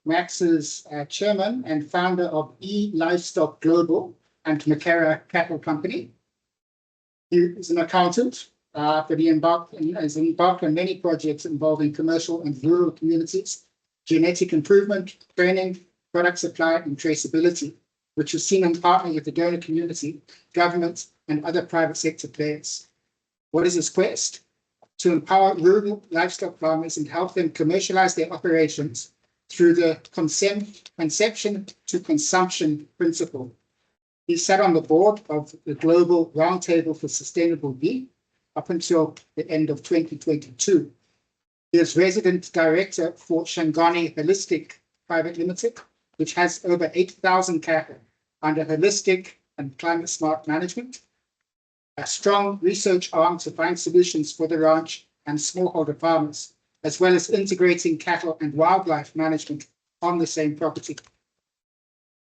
Max is chairman and founder of Livestock Global and Makera Cattle Company. He is an accountant, but he has embarked on many projects involving commercial and rural communities, genetic improvement, training, product supply, and traceability, which was seen in partnering with the donor community, government, and other private sector players. What is his quest? To empower rural livestock farmers and help them commercialize their operations through the conception to consumption principle. He sat on the board of the Global Roundtable for Sustainable Beef up until the end of 2022. He is resident director for Shangani Holistic Private Limited, which has over 8,000 cattle under holistic and climate smart management, a strong research arm to find solutions for the ranch and smallholder farmers, as well as integrating cattle and wildlife management on the same property.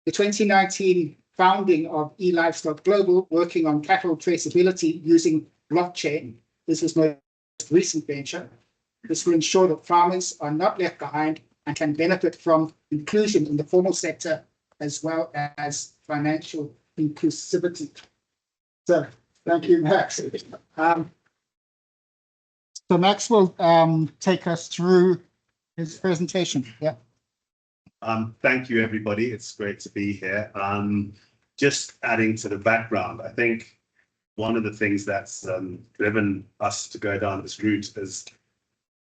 The 2019 founding of Livestock Global, working on cattle traceability using blockchain, is his most recent venture. This will ensure that farmers are not left behind and can benefit from inclusion in the formal sector as well as financial inclusivity. So, thank you, Max. So Max will take us through his presentation. Yeah. Thank you, everybody. It's great to be here. Just adding to the background, I think one of the things that's driven us to go down this route is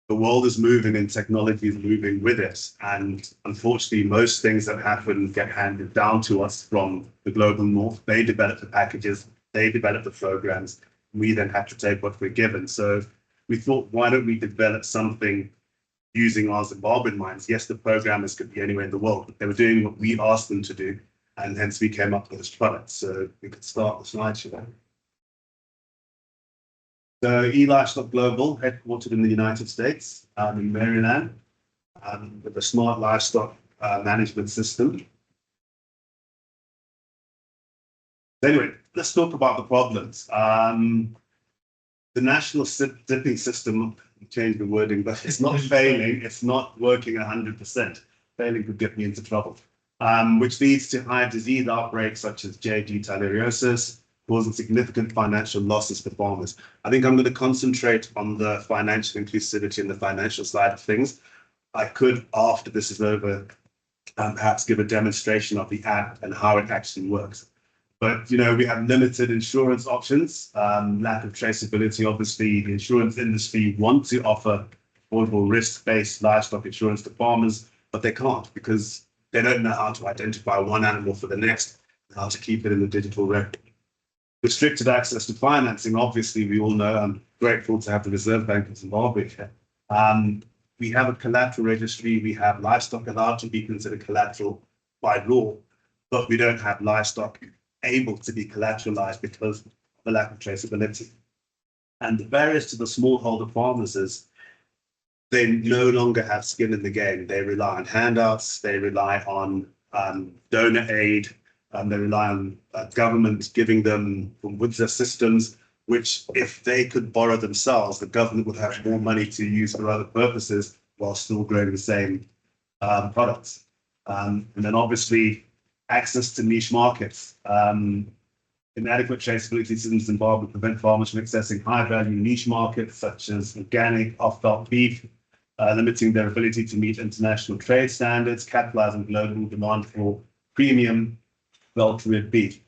the world is moving and technology is moving with it. And unfortunately, most things that happen get handed down to us from the global north. They develop the packages, they develop the programs. We then have to take what we're given. So we thought, why don't we develop something using our Zimbabwean minds? Yes, the programmers could be anywhere in the world, but they were doing what we asked them to do. And hence we came up with this product. So we could start the slideshow. So Livestock Global, headquartered in the United States, in Maryland, with a smart livestock management system. Anyway, let's talk about the problems. The national dipping system, change the wording, but it's not failing. It's not working 100%. Failing could get me into trouble, which leads to high disease outbreaks such as JD theileriosis, causing significant financial losses for farmers. I think I'm going to concentrate on the financial inclusivity and the financial side of things. I could, after this is over, perhaps give a demonstration of the app and how it actually works. But, you know, we have limited insurance options, lack of traceability. Obviously, the insurance industry wants to offer affordable risk-based livestock insurance to farmers, but they can't because they don't know how to identify one animal for the next, and how to keep it in the digital record. Restricted access to financing, obviously, we all know. I'm grateful to have the Reserve Bank of Zimbabwe here. We have a collateral registry. We have livestock allowed to be considered collateral by law, but we don't have livestock able to be collateralized because of the lack of traceability. And the barriers to the smallholder farmers is they no longer have skin in the game. They rely on handouts. They rely on donor aid. They rely on government giving them with their systems, which if they could borrow themselves, the government would have more money to use for other purposes while still growing the same products. And then obviously access to niche markets. Inadequate traceability systems in Zimbabwe prevent farmers from accessing high-value niche markets such as organic, off-felt beef, limiting their ability to meet international trade standards, capitalizing global demand for premium well-reared beef.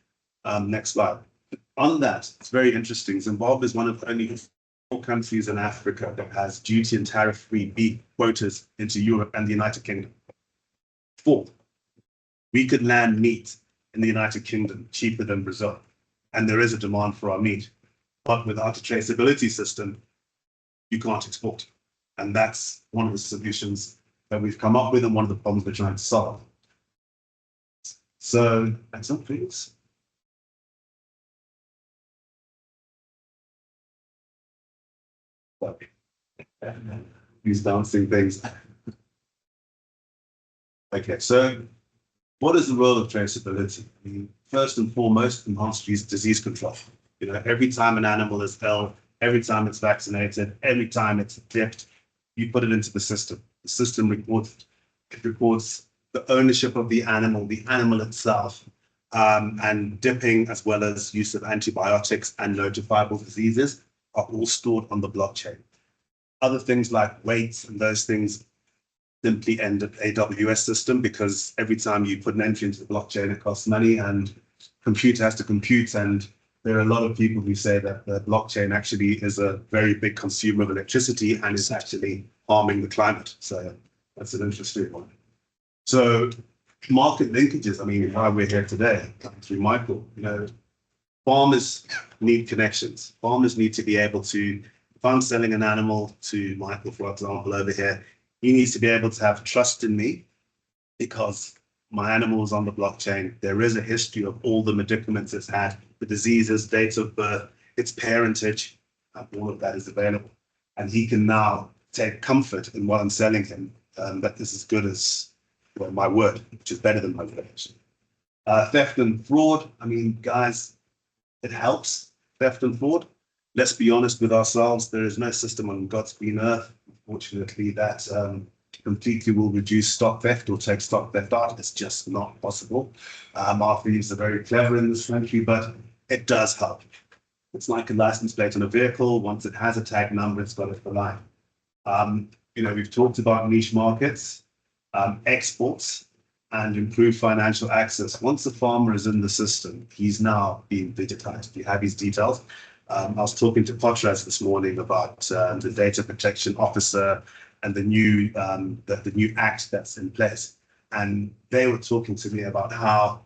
Next slide. On that, it's very interesting. Zimbabwe is one of only 4 countries in Africa that has duty and tariff-free beef quotas into Europe and the United Kingdom. 4. We could land meat in the United Kingdom cheaper than Brazil, and there is a demand for our meat. But without a traceability system, you can't export. And that's one of the solutions that we've come up with and one of the problems we're trying to solve. So, next one, please. These dancing things. Okay, so what is the role of traceability? I mean, first and foremost, enhanced disease control. You know, every time an animal is ill, every time it's vaccinated, every time it's dipped, you put it into the system. The system records it. It records the ownership of the animal itself, and dipping, as well as use of antibiotics and notifiable diseases, are all stored on the blockchain. Other things like weights and those things simply end at AWS system, because every time you put an entry into the blockchain, it costs money and computer has to compute. And there are a lot of people who say that the blockchain actually is a very big consumer of electricity and is actually harming the climate. So that's an interesting one. So market linkages, I mean, why we're here today, through Michael, farmers need connections. Farmers need to be able to, if I'm selling an animal to Michael, for example, over here, he needs to be able to have trust in me because my animal is on the blockchain. There is a history of all the medicaments it's had, the diseases, dates of birth, its parentage, and all of that is available. And he can now take comfort in what I'm selling him, that this is good as, well, my word, which is better than my word. Theft and fraud, I mean, guys, it helps. Theft and fraud. Let's be honest with ourselves. There is no system on God's green earth, unfortunately, that completely will reduce stock theft or take stock theft out. It's just not possible. Our thieves are very clever in this country, but it does help. It's like a license plate on a vehicle. Once it has a tag number, it's got it for life. We've talked about niche markets, exports, and improved financial access. Once the farmer is in the system, he's now being digitized. You have his details. I was talking to Potras this morning about the data protection officer and the new act that's in place. And they were talking to me about how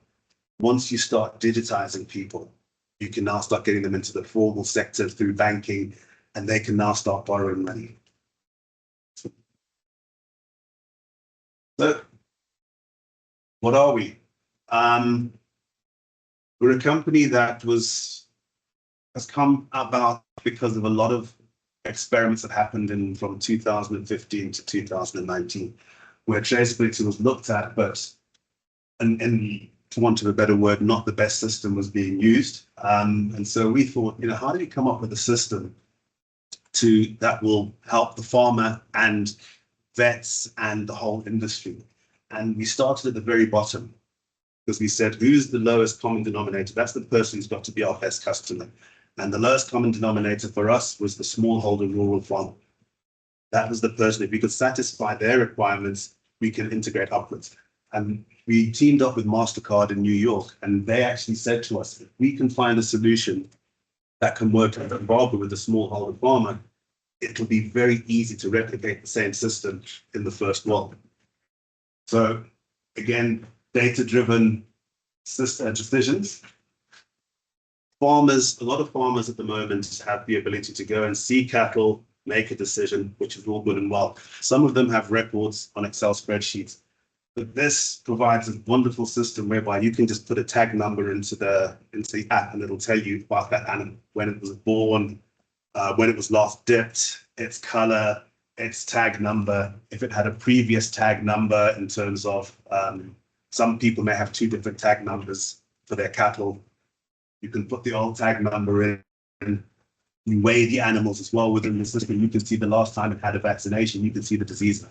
once you start digitizing people, you can now start getting them into the formal sector through banking, and they can now start borrowing money. So what are we? We're a company that has come about because of a lot of experiments that happened from 2015 to 2019, where traceability was looked at, but, and for want of a better word, not the best system was being used. And so we thought, how do we come up with a system that will help the farmer and vets and the whole industry? And we started at the very bottom, because we said, who's the lowest common denominator? That's the person who's got to be our best customer. And the lowest common denominator for us was the smallholder rural farmer. That was the person, if we could satisfy their requirements, we can integrate upwards. And we teamed up with MasterCard in New York, and they actually said to us, if we can find a solution that can work in Zimbabwe with the smallholder farmer, it'll be very easy to replicate the same system in the first world. So again, data-driven decisions. Farmers, a lot of farmers at the moment have the ability to go and see cattle, make a decision, which is all good and well. Some of them have records on Excel spreadsheets, but this provides a wonderful system whereby you can just put a tag number into the app, and it'll tell you about that animal, when it was born, when it was last dipped, its color, its tag number, if it had a previous tag number in terms of, some people may have 2 different tag numbers for their cattle. You can put the old tag number in, you weigh the animals as well within the system. You can see the last time it had a vaccination, you can see the disease.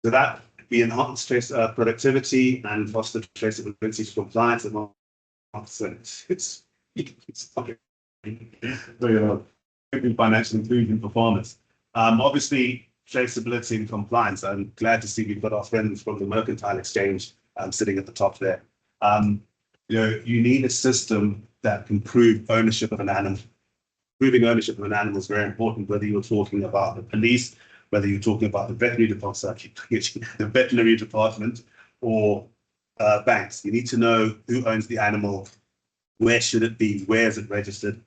So that we enhance productivity and foster traceability to compliance at 1%. It's financial inclusion for farmers. Obviously, traceability and compliance. I'm glad to see we've got our friends from the Mercantile Exchange sitting at the top there. You need a system that can prove ownership of an animal. Proving ownership of an animal is very important, whether you're talking about the police, whether you're talking about the veterinary department, or banks. You need to know who owns the animal, where should it be, where is it registered.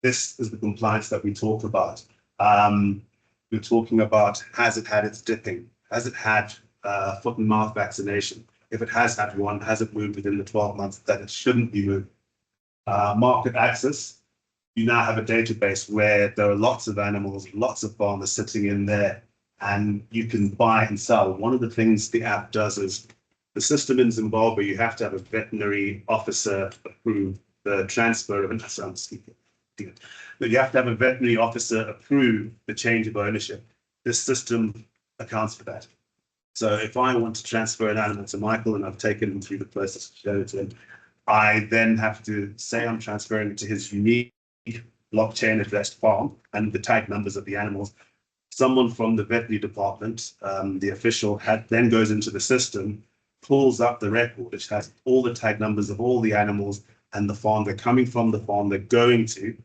This is the compliance that we talk about. We're talking about, has it had its dipping? Has it had foot and mouth vaccination? If it has had one, has it moved within the 12 months that it shouldn't be moved? Market access, you now have a database where there are lots of animals, lots of farmers sitting in there, and you can buy and sell. One of the things the app does is, the system in Zimbabwe, you have to have a veterinary officer approve the transfer of, but you have to have a veterinary officer approve the change of ownership. This system accounts for that. So if I want to transfer an animal to Michael and I've taken him through the process of showing it to him, I then have to say I'm transferring it to his unique blockchain addressed farm and the tag numbers of the animals. Someone from the veterinary department, the official, then goes into the system, pulls up the record, which has all the tag numbers of all the animals and the farm they're coming from, the farm they're going to,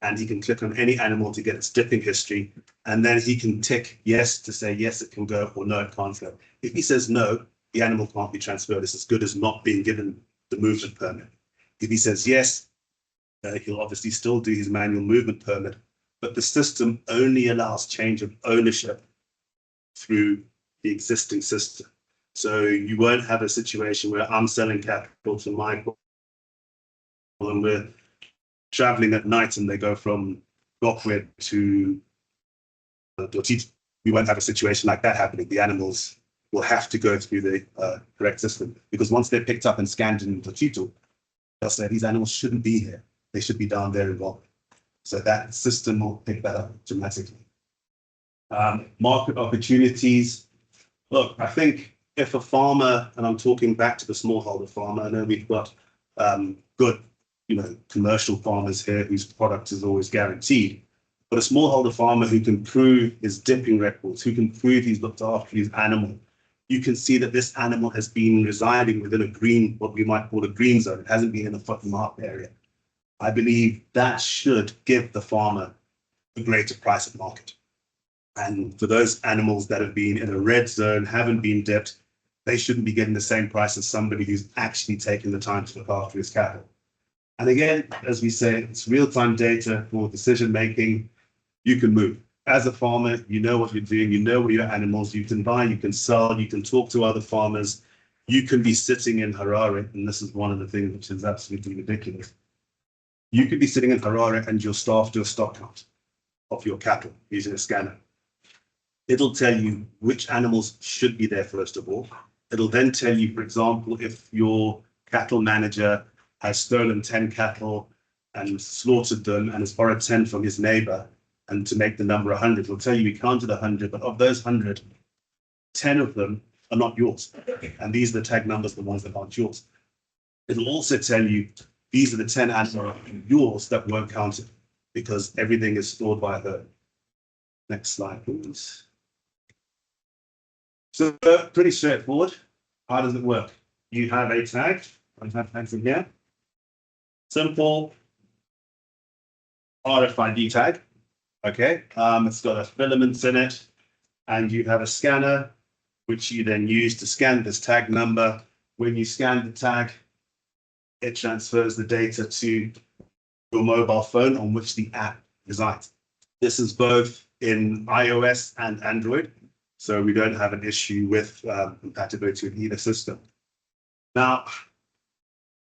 and he can click on any animal to get its dipping history, and then he can tick yes to say yes, it can go, or no, it can't go. If he says no, the animal can't be transferred. It's as good as not being given the movement permit. If he says yes, he'll obviously still do his manual movement permit, but the system only allows change of ownership through the existing system. So you won't have a situation where I'm selling cattle to Michael and we're traveling at night and they go from Zimbabwe to Dotito. We won't have a situation like that happening. The animals will have to go through the correct system, because once they're picked up and scanned in Dotito, they'll say these animals shouldn't be here. They should be down there in Zimbabwe. So that system will pick that up dramatically. Market opportunities. Look, I think if a farmer, and I'm talking back to the smallholder farmer, I know we've got good, commercial farmers here whose product is always guaranteed, but a smallholder farmer who can prove his dipping records, who can prove he's looked after his animal, you can see that this animal has been residing within a green, what we might call a green zone. It hasn't been in a foot and a half area. I believe that should give the farmer a greater price at market. And for those animals that have been in a red zone, haven't been dipped, they shouldn't be getting the same price as somebody who's actually taken the time to look after his cattle. And again, as we say, it's real-time data for decision making. You can move. As a farmer, you know what you're doing, you know what your animals, you can buy, you can sell, you can talk to other farmers. You can be sitting in Harare, and this is one of the things which is absolutely ridiculous. You could be sitting in Harare and your staff do a stock count of your cattle using a scanner. It'll tell you which animals should be there first of all. It'll then tell you, for example, if your cattle manager has stolen 10 cattle and slaughtered them and has borrowed 10 from his neighbor, and to make the number 100, it'll tell you we counted 100, but of those 100, 10 of them are not yours. And these are the tag numbers, the ones that aren't yours. It'll also tell you these are the 10 animals yours that weren't counted, because everything is stored by her. Next slide, please. So pretty straightforward. How does it work? You have a tag. I have tags in here. Simple RFID tag. Okay. It's got a filament in it, and you have a scanner, which you then use to scan this tag number. When you scan the tag, it transfers the data to your mobile phone on which the app resides. This is both in iOS and Android, so we don't have an issue with compatibility with either system. Now,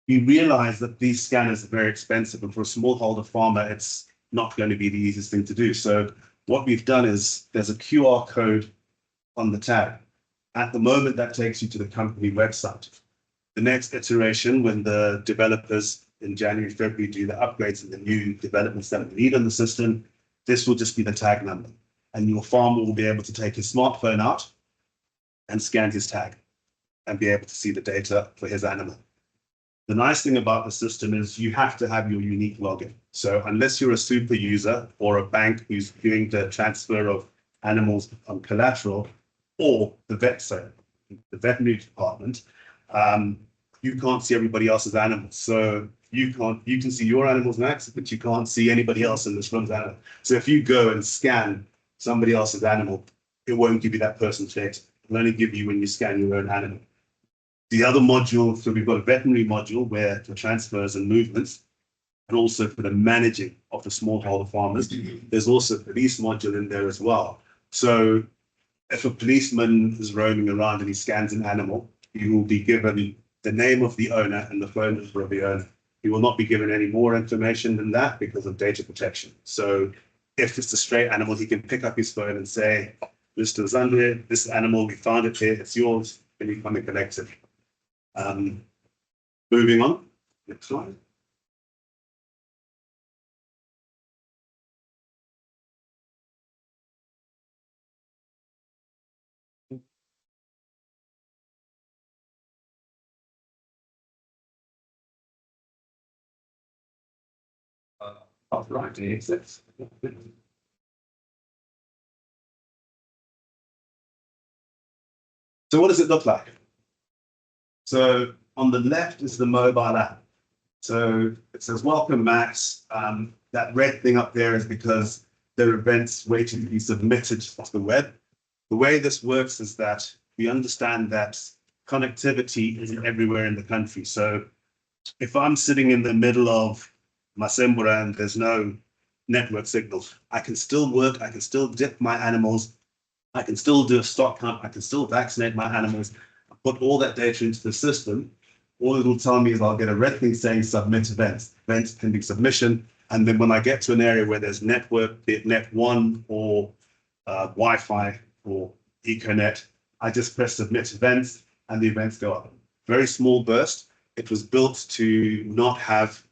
we realize that these scanners are very expensive, and for a smallholder farmer, it's not going to be the easiest thing to do. So what we've done is there's a QR code on the tag. At the moment, that takes you to the company website. The next iteration, when the developers in January, February do the upgrades and the new developments that we need on the system, this will just be the tag number. And your farmer will be able to take his smartphone out and scan his tag and be able to see the data for his animal. The nice thing about the system is you have to have your unique login. So unless you're a super user or a bank who's doing the transfer of animals on collateral, or the vet sale, the veterinary department, you can't see everybody else's animals. So you can see your animals next, but you can't see anybody else in this room's animal. So if you go and scan somebody else's animal, it won't give you that person's data. It'll only give you when you scan your own animal. The other module, so we've got a veterinary module where for transfers and movements, and also for the managing of the smallholder farmers. There's also a police module in there as well. So if a policeman is roaming around and he scans an animal, he will be given the name of the owner and the phone number of the owner. He will not be given any more information than that because of data protection. So if it's a stray animal, he can pick up his phone and say, Mr. Zandre, this animal, we found it here, it's yours, can you come and collect it? Moving on, next slide. Right, exit. So what does it look like? So on the left is the mobile app. So it says, welcome, Max. That red thing up there is because there are events waiting to be submitted to the web. The way this works is that we understand that connectivity isn't everywhere in the country. So if I'm sitting in the middle of Masembura and there's no network signals, I can still work, I can still dip my animals, I can still do a stock count, I can still vaccinate my animals, put all that data into the system. All it will tell me is I'll get a red thing saying submit events pending submission. And then when I get to an area where there's network, be it Net1 or Wi-Fi or Econet, I just press submit events and the events go up. Very small burst. It was built to not have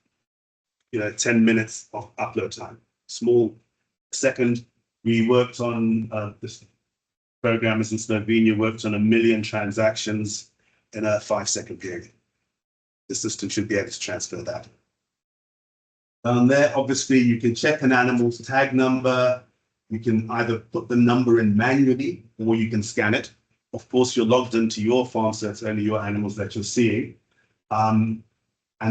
10 minutes of upload time. Small. Second, we worked on this programmers in Slovenia worked on 1 million transactions in a 5-second period. The system should be able to transfer that. Down there, obviously, you can check an animal's tag number. You can either put the number in manually or you can scan it. Of course, you're logged into your farm, so it's only your animals that you're seeing. And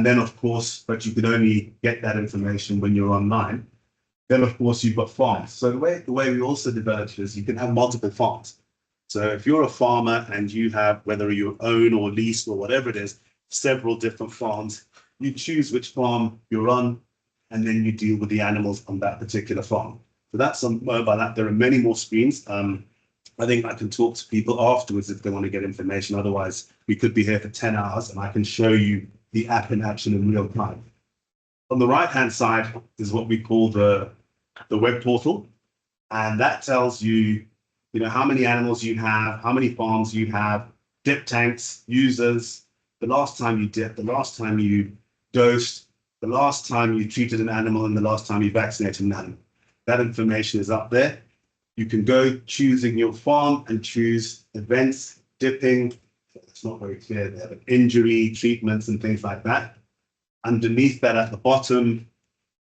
then, of course, but you can only get that information when you're online. Then, of course, you've got farms. So the way we also developed it is you can have multiple farms. So if you're a farmer and you have, whether you own or lease or whatever it is, several different farms, you choose which farm you're on, and then you deal with the animals on that particular farm. So that's on mobile app. There are many more screens. I think I can talk to people afterwards if they want to get information. Otherwise, we could be here for 10 hours and I can show you the app in action in real time. On the right-hand side is what we call the web portal. And that tells you, how many animals you have, how many farms you have, dip tanks, users, the last time you dipped, the last time you dosed, the last time you treated an animal, and the last time you vaccinated an animal. That information is up there. You can go choosing your farm and choose events, dipping. It's not very clear there, but injury, treatments, and things like that. Underneath that at the bottom,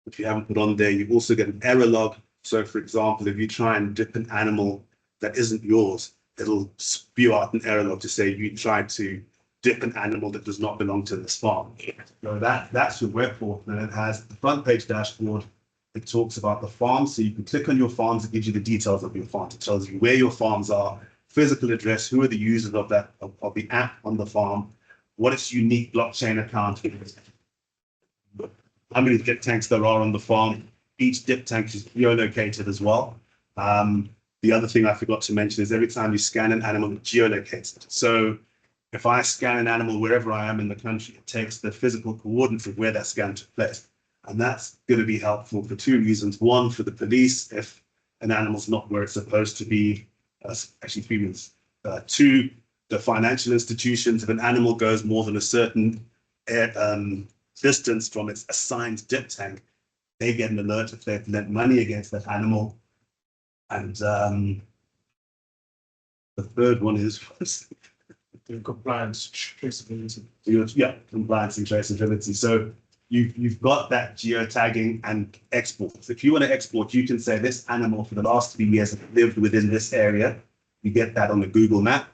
if you haven't put on there, you also get an error log. So for example, if you try and dip an animal that isn't yours, it'll spew out an error log to say you tried to dip an animal that does not belong to this farm. So that's your web portal, and it has the front page dashboard. It talks about the farm, so you can click on your farms. It gives you the details of your farm. It tells you where your farms are, physical address, who are the users of that of the app on the farm, what its unique blockchain account is, how many dip tanks there are on the farm. Each dip tank is geolocated as well. The other thing I forgot to mention is every time you scan an animal, it geolocates it. So if I scan an animal wherever I am in the country, it takes the physical coordinates of where that scan took place. And that's going to be helpful for 2 reasons. One, for the police, if an animal's not where it's supposed to be, actually 3 reasons. 2, the financial institutions, if an animal goes more than a certain distance from its assigned dip tank, they get an alert if they've lent money against that animal. And the third one is compliance, traceability. Yeah, compliance and traceability. So you've got that geotagging and exports. If you want to export, you can say this animal for the last 3 years lived within this area. You get that on the Google map.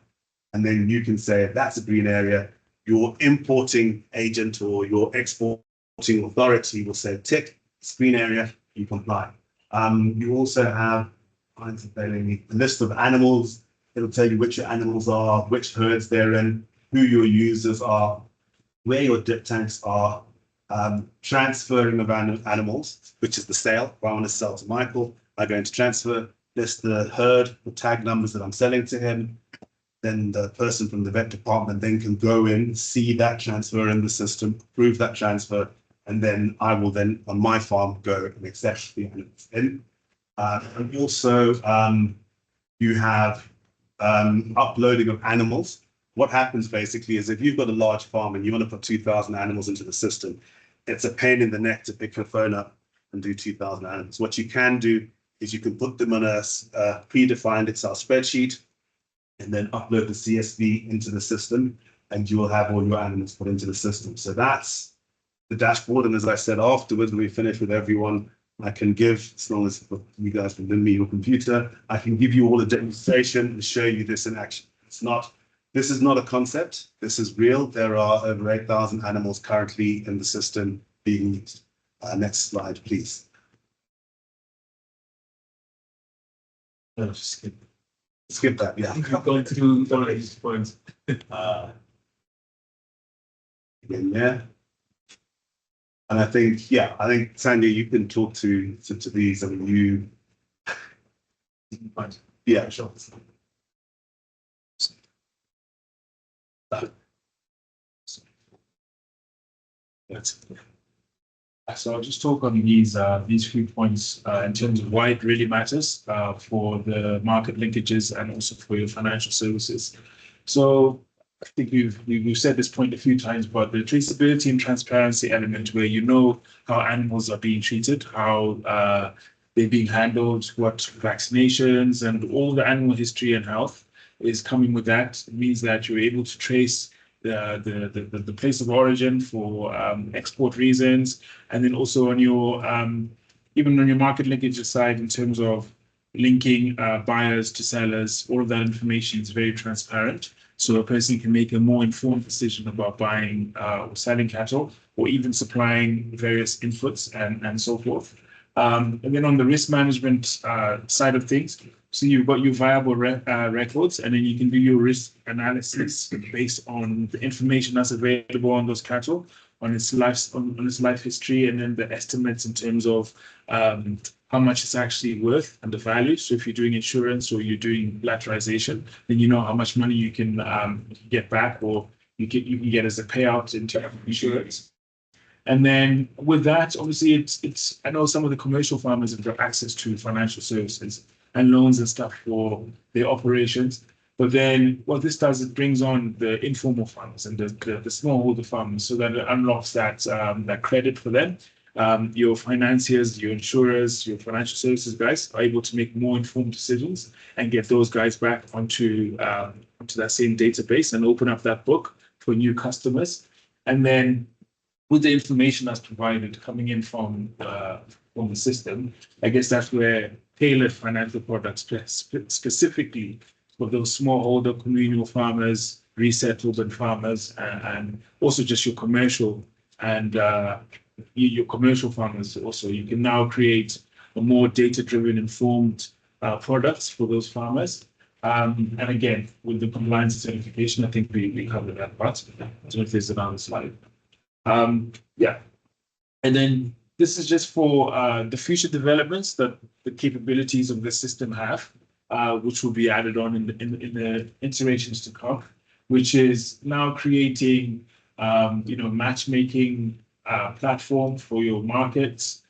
And then you can say, if that's a green area, your importing agent or your exporting authority will say, tick, green area, you comply. You also have a list of animals. It'll tell you which your animals are, which herds they're in, who your users are, where your dip tanks are, transferring of animals, which is the sale. If I want to sell to Michael, I go into transfer, list the herd, the tag numbers that I'm selling to him. Then the person from the vet department then can go in, see that transfer in the system, approve that transfer, and then I will then, on my farm, go and accept the animals in. And also, you have uploading of animals. What happens basically is if you've got a large farm and you want to put 2,000 animals into the system, it's a pain in the neck to pick your phone up and do 2,000 animals. What you can do is you can put them on a predefined Excel spreadsheet and then upload the CSV into the system, and you will have all your animals put into the system. So that's the dashboard. And as I said, afterwards, when we finish with everyone, I can give, as long as you guys can lend me your computer, I can give you all a demonstration and show you this in action. This is not a concept. This is real. There are over 8,000 animals currently in the system being used. Next slide, please. No, skip. Skip that, yeah. We've gone through all of these points. Again, yeah. And I think, Sandy, you can talk to these. I mean, you, yeah, Sure. So I'll just talk on these few points in terms of why it really matters for the market linkages and also for your financial services. So I think we've said this point a few times, but the traceability and transparency element, where you know how animals are being treated, how they're being handled, what vaccinations, and all the animal history and health is coming with that. It means that you're able to trace the place of origin for export reasons, and then also on your even on your market linkage side, in terms of linking buyers to sellers, all of that information is very transparent. So a person can make a more informed decision about buying or selling cattle, or even supplying various inputs and so forth. And then on the risk management side of things, so you've got your viable records, and then you can do your risk analysis based on the information that's available on those cattle, on its life history, and then the estimates in terms of how much it's actually worth and the value. So if you're doing insurance or you're doing collateralization, then you know how much money you can get back, or you can get as a payout in terms of insurance. And then with that, obviously, it's I know some of the commercial farmers have got access to financial services and loans and stuff for their operations. But then what this does, it brings on the informal farmers and the smallholder farmers, so that it unlocks that credit for them. Your financiers, your insurers, your financial services guys are able to make more informed decisions and get those guys back onto that same database and open up that book for new customers. And then with the information that's provided coming in from the system, I guess that's where tailored financial products specifically for those smallholder communal farmers, resettlement farmers, and also just your commercial and your commercial farmers also. You can now create a more data-driven, informed products for those farmers. And again, with the compliance certification, I think we covered that part. I don't know if there's another slide. Yeah. And then this is just for the future developments that the capabilities of the system have, which will be added on in the iterations to come, which is now creating, matchmaking platform for your markets,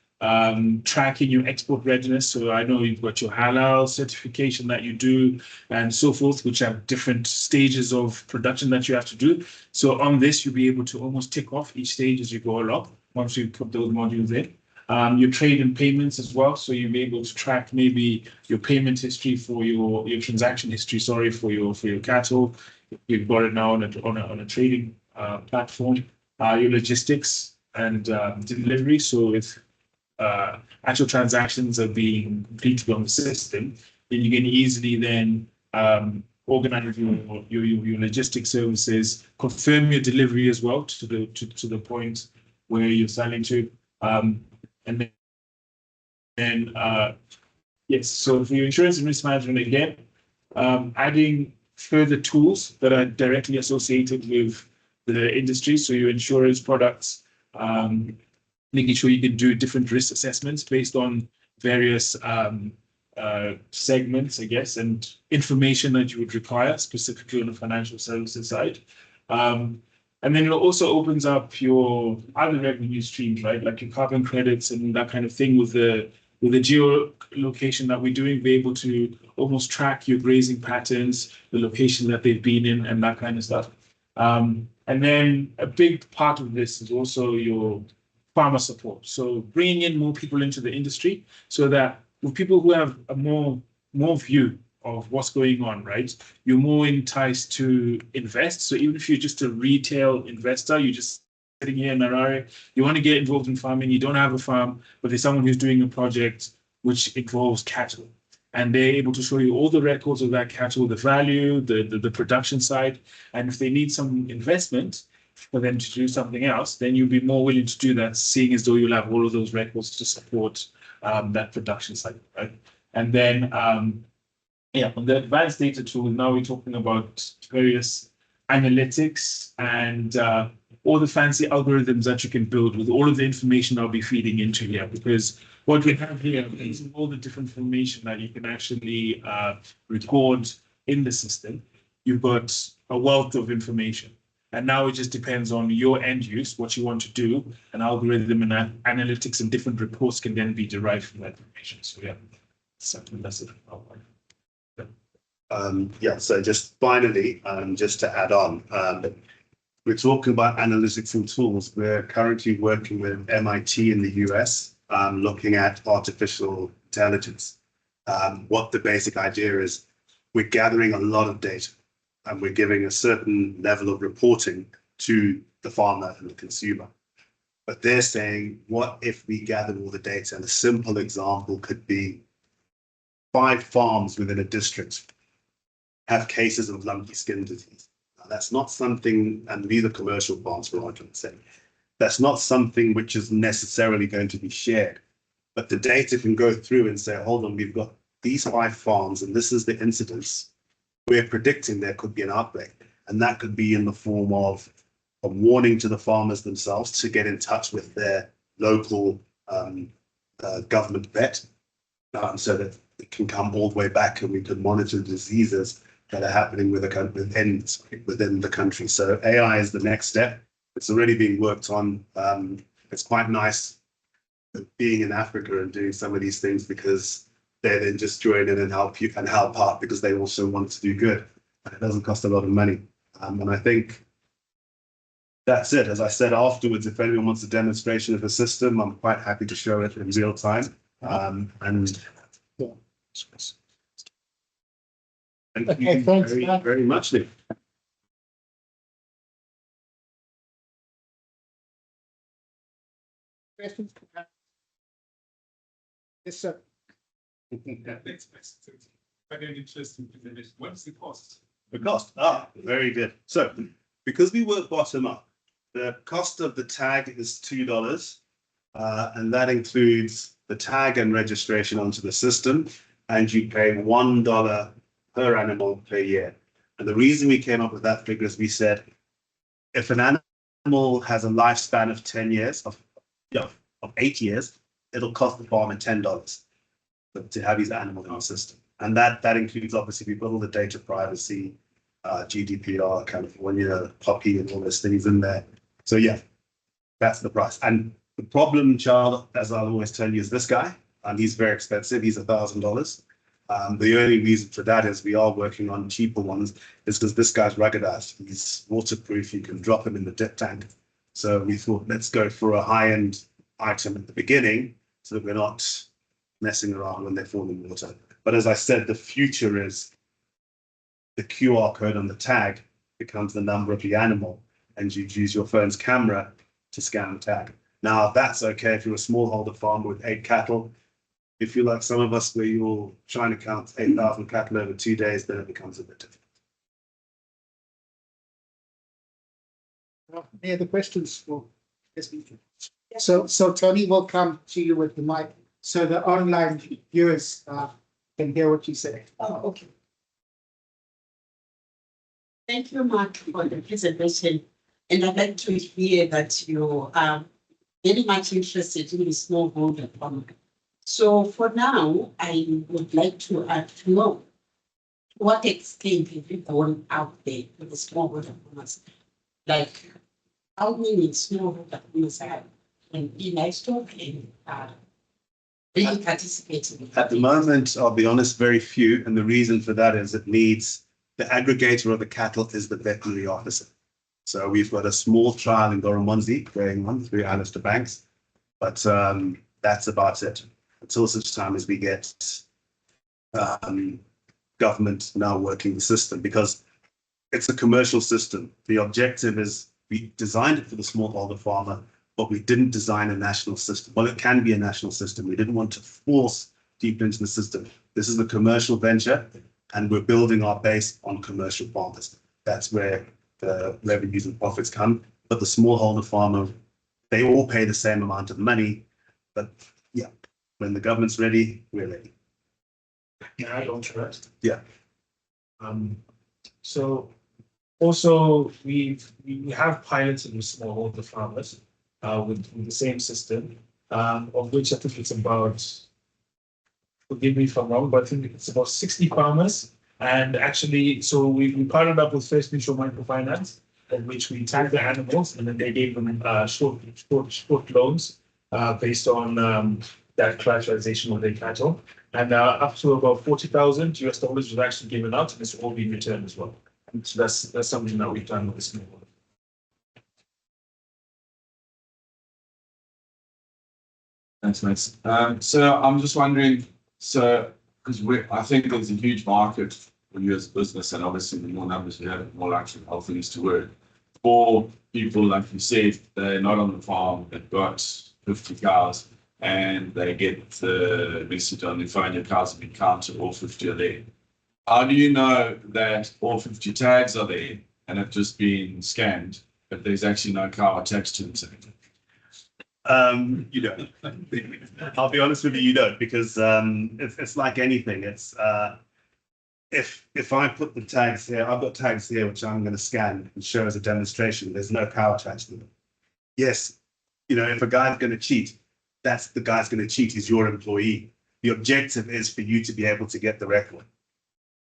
tracking your export readiness. So I know you've got your halal certification that you do and so forth, which have different stages of production that you have to do. So on this, you'll be able to almost tick off each stage as you go along once you put those modules in. Your trade and payments as well. So you'll be able to track maybe your payment history for your transaction history, for your cattle. You've got it now on a trading platform. Your logistics and delivery. So if actual transactions are being completed on the system, then you can easily then organize your logistics services, confirm your delivery as well to the point where you're selling to, and then yes. So for your insurance and risk management, again, adding further tools that are directly associated with the industry. So your insurance products. Making sure you can do different risk assessments based on various segments, I guess, and information that you would require specifically on the financial services side. And then it also opens up your other revenue streams, right? Like your carbon credits and that kind of thing with the geolocation that we're doing, be able to almost track your grazing patterns, the location that they've been in, and that kind of stuff. And then a big part of this is also your farmer support. So bringing in more people into the industry so that with people who have a more view of what's going on, right? You're more enticed to invest. So even if you're just a retail investor, you just sitting here in Harare, you want to get involved in farming, you don't have a farm, but there's someone who's doing a project which involves cattle. And they're able to show you all the records of that cattle, the value, the production side. And if they need some investment for them to do something else, then you'll be more willing to do that, seeing as though you'll have all of those records to support that production cycle, right? And then, yeah, on the advanced data tool, now we're talking about various analytics and all the fancy algorithms that you can build with all of the information I'll be feeding into here, because what we have here is all the different information that you can actually record in the system. You've got a wealth of information. And now it just depends on your end use, what you want to do. An algorithm and analytics and different reports can then be derived from that information. So yeah, something that's it. Yeah, so just finally, just to add on, we're talking about analytics and tools. We're currently working with MIT in the US, looking at artificial intelligence. What the basic idea is, we're gathering a lot of data and we're giving a certain level of reporting to the farmer and the consumer. But they're saying, what if we gather all the data? And a simple example could be 5 farms within a district have cases of lumpy skin disease. Now, that's not something, and these are commercial farms for argument's sake, that's not something which is necessarily going to be shared. But the data can go through and say, hold on, we've got these 5 farms and this is the incidence. We're predicting there could be an outbreak. And that could be in the form of a warning to the farmers themselves to get in touch with their local government vet, so that it can come all the way back and we can monitor diseases that are happening within the country. So AI is the next step. It's already being worked on. It's quite nice being in Africa and doing some of these things, because they then just join in and help you and help out, because they also want to do good. And it doesn't cost a lot of money. And I think that's it. As I said afterwards, if anyone wants a demonstration of the system, I'm quite happy to show it in real time. And thank you very much, Nick. Questions? Yes, sir. Yeah, thanks. Very interesting. What's the cost? The cost. Very good. So, because we work bottom up, the cost of the tag is $2, and that includes the tag and registration onto the system, and you pay $1 per animal per year. And the reason we came up with that figure is we said, if an animal has a lifespan of 10 years, of 8 years, it'll cost the farmer $10 to have his animal in our system. And that includes, obviously, we put all the data privacy, GDPR, California, POPI, and all those things in there. So yeah, that's the price. And the problem child, as I always tell you, is this guy. And he's very expensive. He's $1,000. The only reason for that is we are working on cheaper ones, is because this guy's ruggedized. He's waterproof. You can drop him in the dip tank. So we thought, let's go for a high-end item at the beginning, so that we're not messing around when they fall in water. But as I said, the future is the QR code on the tag becomes the number of the animal, and you use your phone's camera to scan the tag. Now, that's okay if you're a smallholder farmer with 8 cattle. If you're like some of us, where you're trying to count 8,000 cattle over 2 days, then it becomes a bit difficult. Any other questions for this meeting? So Tony will come to you with the mic, so the online viewers can hear what you say. Oh, okay. Thank you, Mark, for the presentation. And I'd like to hear that you are very much interested in the smallholder farmer. So for now, I would like to know, to what extent have you gone out there with the smallholder farmers? Like, how many smallholder farmers are in livestock and really participating? At the moment, I'll be honest, very few. And the reason for that is it needs, the aggregator of the cattle is the veterinary officer. So we've got a small trial in Goromonzi going on through Alistair Banks, but that's about it. Until such time as we get government now working the system, because it's a commercial system. The objective is We designed it for the smallholder farmer, but we didn't design a national system. Well, it can be a national system. We didn't want to force deep into the system. This is a commercial venture, and we're building our base on commercial farmers. That's where the revenues and profits come. But the smallholder farmer, they all pay the same amount of money. But yeah, when the government's ready, we're ready. Can I add on to that? Yeah. So also we have piloted with smallholder farmers with the same system, of which I think it's about, forgive me if I'm wrong, but I think it's about 60 farmers. And actually, so we partnered up with First Mutual Microfinance, in which we tagged the animals and then they gave them short loans based on that collateralization of their cattle. And up to about $40,000 was actually given out, and it's all been returned as well. And so that's something that we've done with this small. Thanks, mates. So I'm just wondering, so because I think there's a huge market for you as a business, and obviously the more numbers you have, the more likely how things to work. For people like you said, they're not on the farm, they've got 50 cows, and they get the message on their phone, your cows have been counted, all 50 are there. How do you know that all 50 tags are there and have just been scanned, but there's actually no cow attached to them? You don't. I'll be honest with you, you don't, because it's like anything. It's if I put the tags here, I've got tags here which I'm going to scan and show as a demonstration. There's no cow attached to them. Yes, if a guy's going to cheat, that's the guy's going to cheat. He's your employee. The objective is for you to be able to get the record.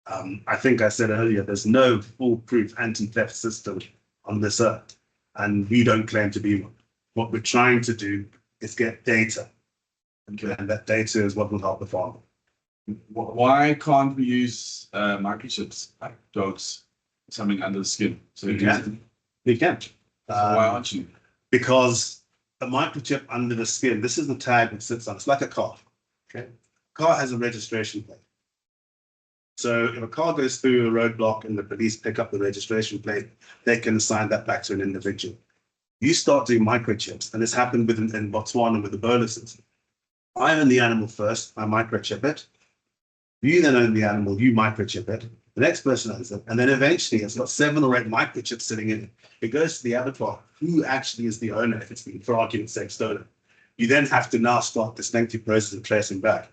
I think I said earlier, there's no foolproof anti-theft system on this earth, and we don't claim to be one. What we're trying to do is get data, and that data is what will help the farmer. Why can't we use microchips like dogs, something under the skin? So You can. why aren't you? Because a microchip under the skin, this is the tag that sits on. It's like a car. Okay, car has a registration plate. So if a car goes through a roadblock and the police pick up the registration plate, they can assign that back to an individual. You start doing microchips, and this happened in Botswana with the boluses. I own the animal first, I microchip it. You then own the animal, you microchip it. The next person owns it, and then eventually it's got 7 or 8 microchips sitting in it. It goes to the abattoir. Who actually is the owner if it's been, for argument's sake, stolen? You then have to now start this lengthy process of tracing back.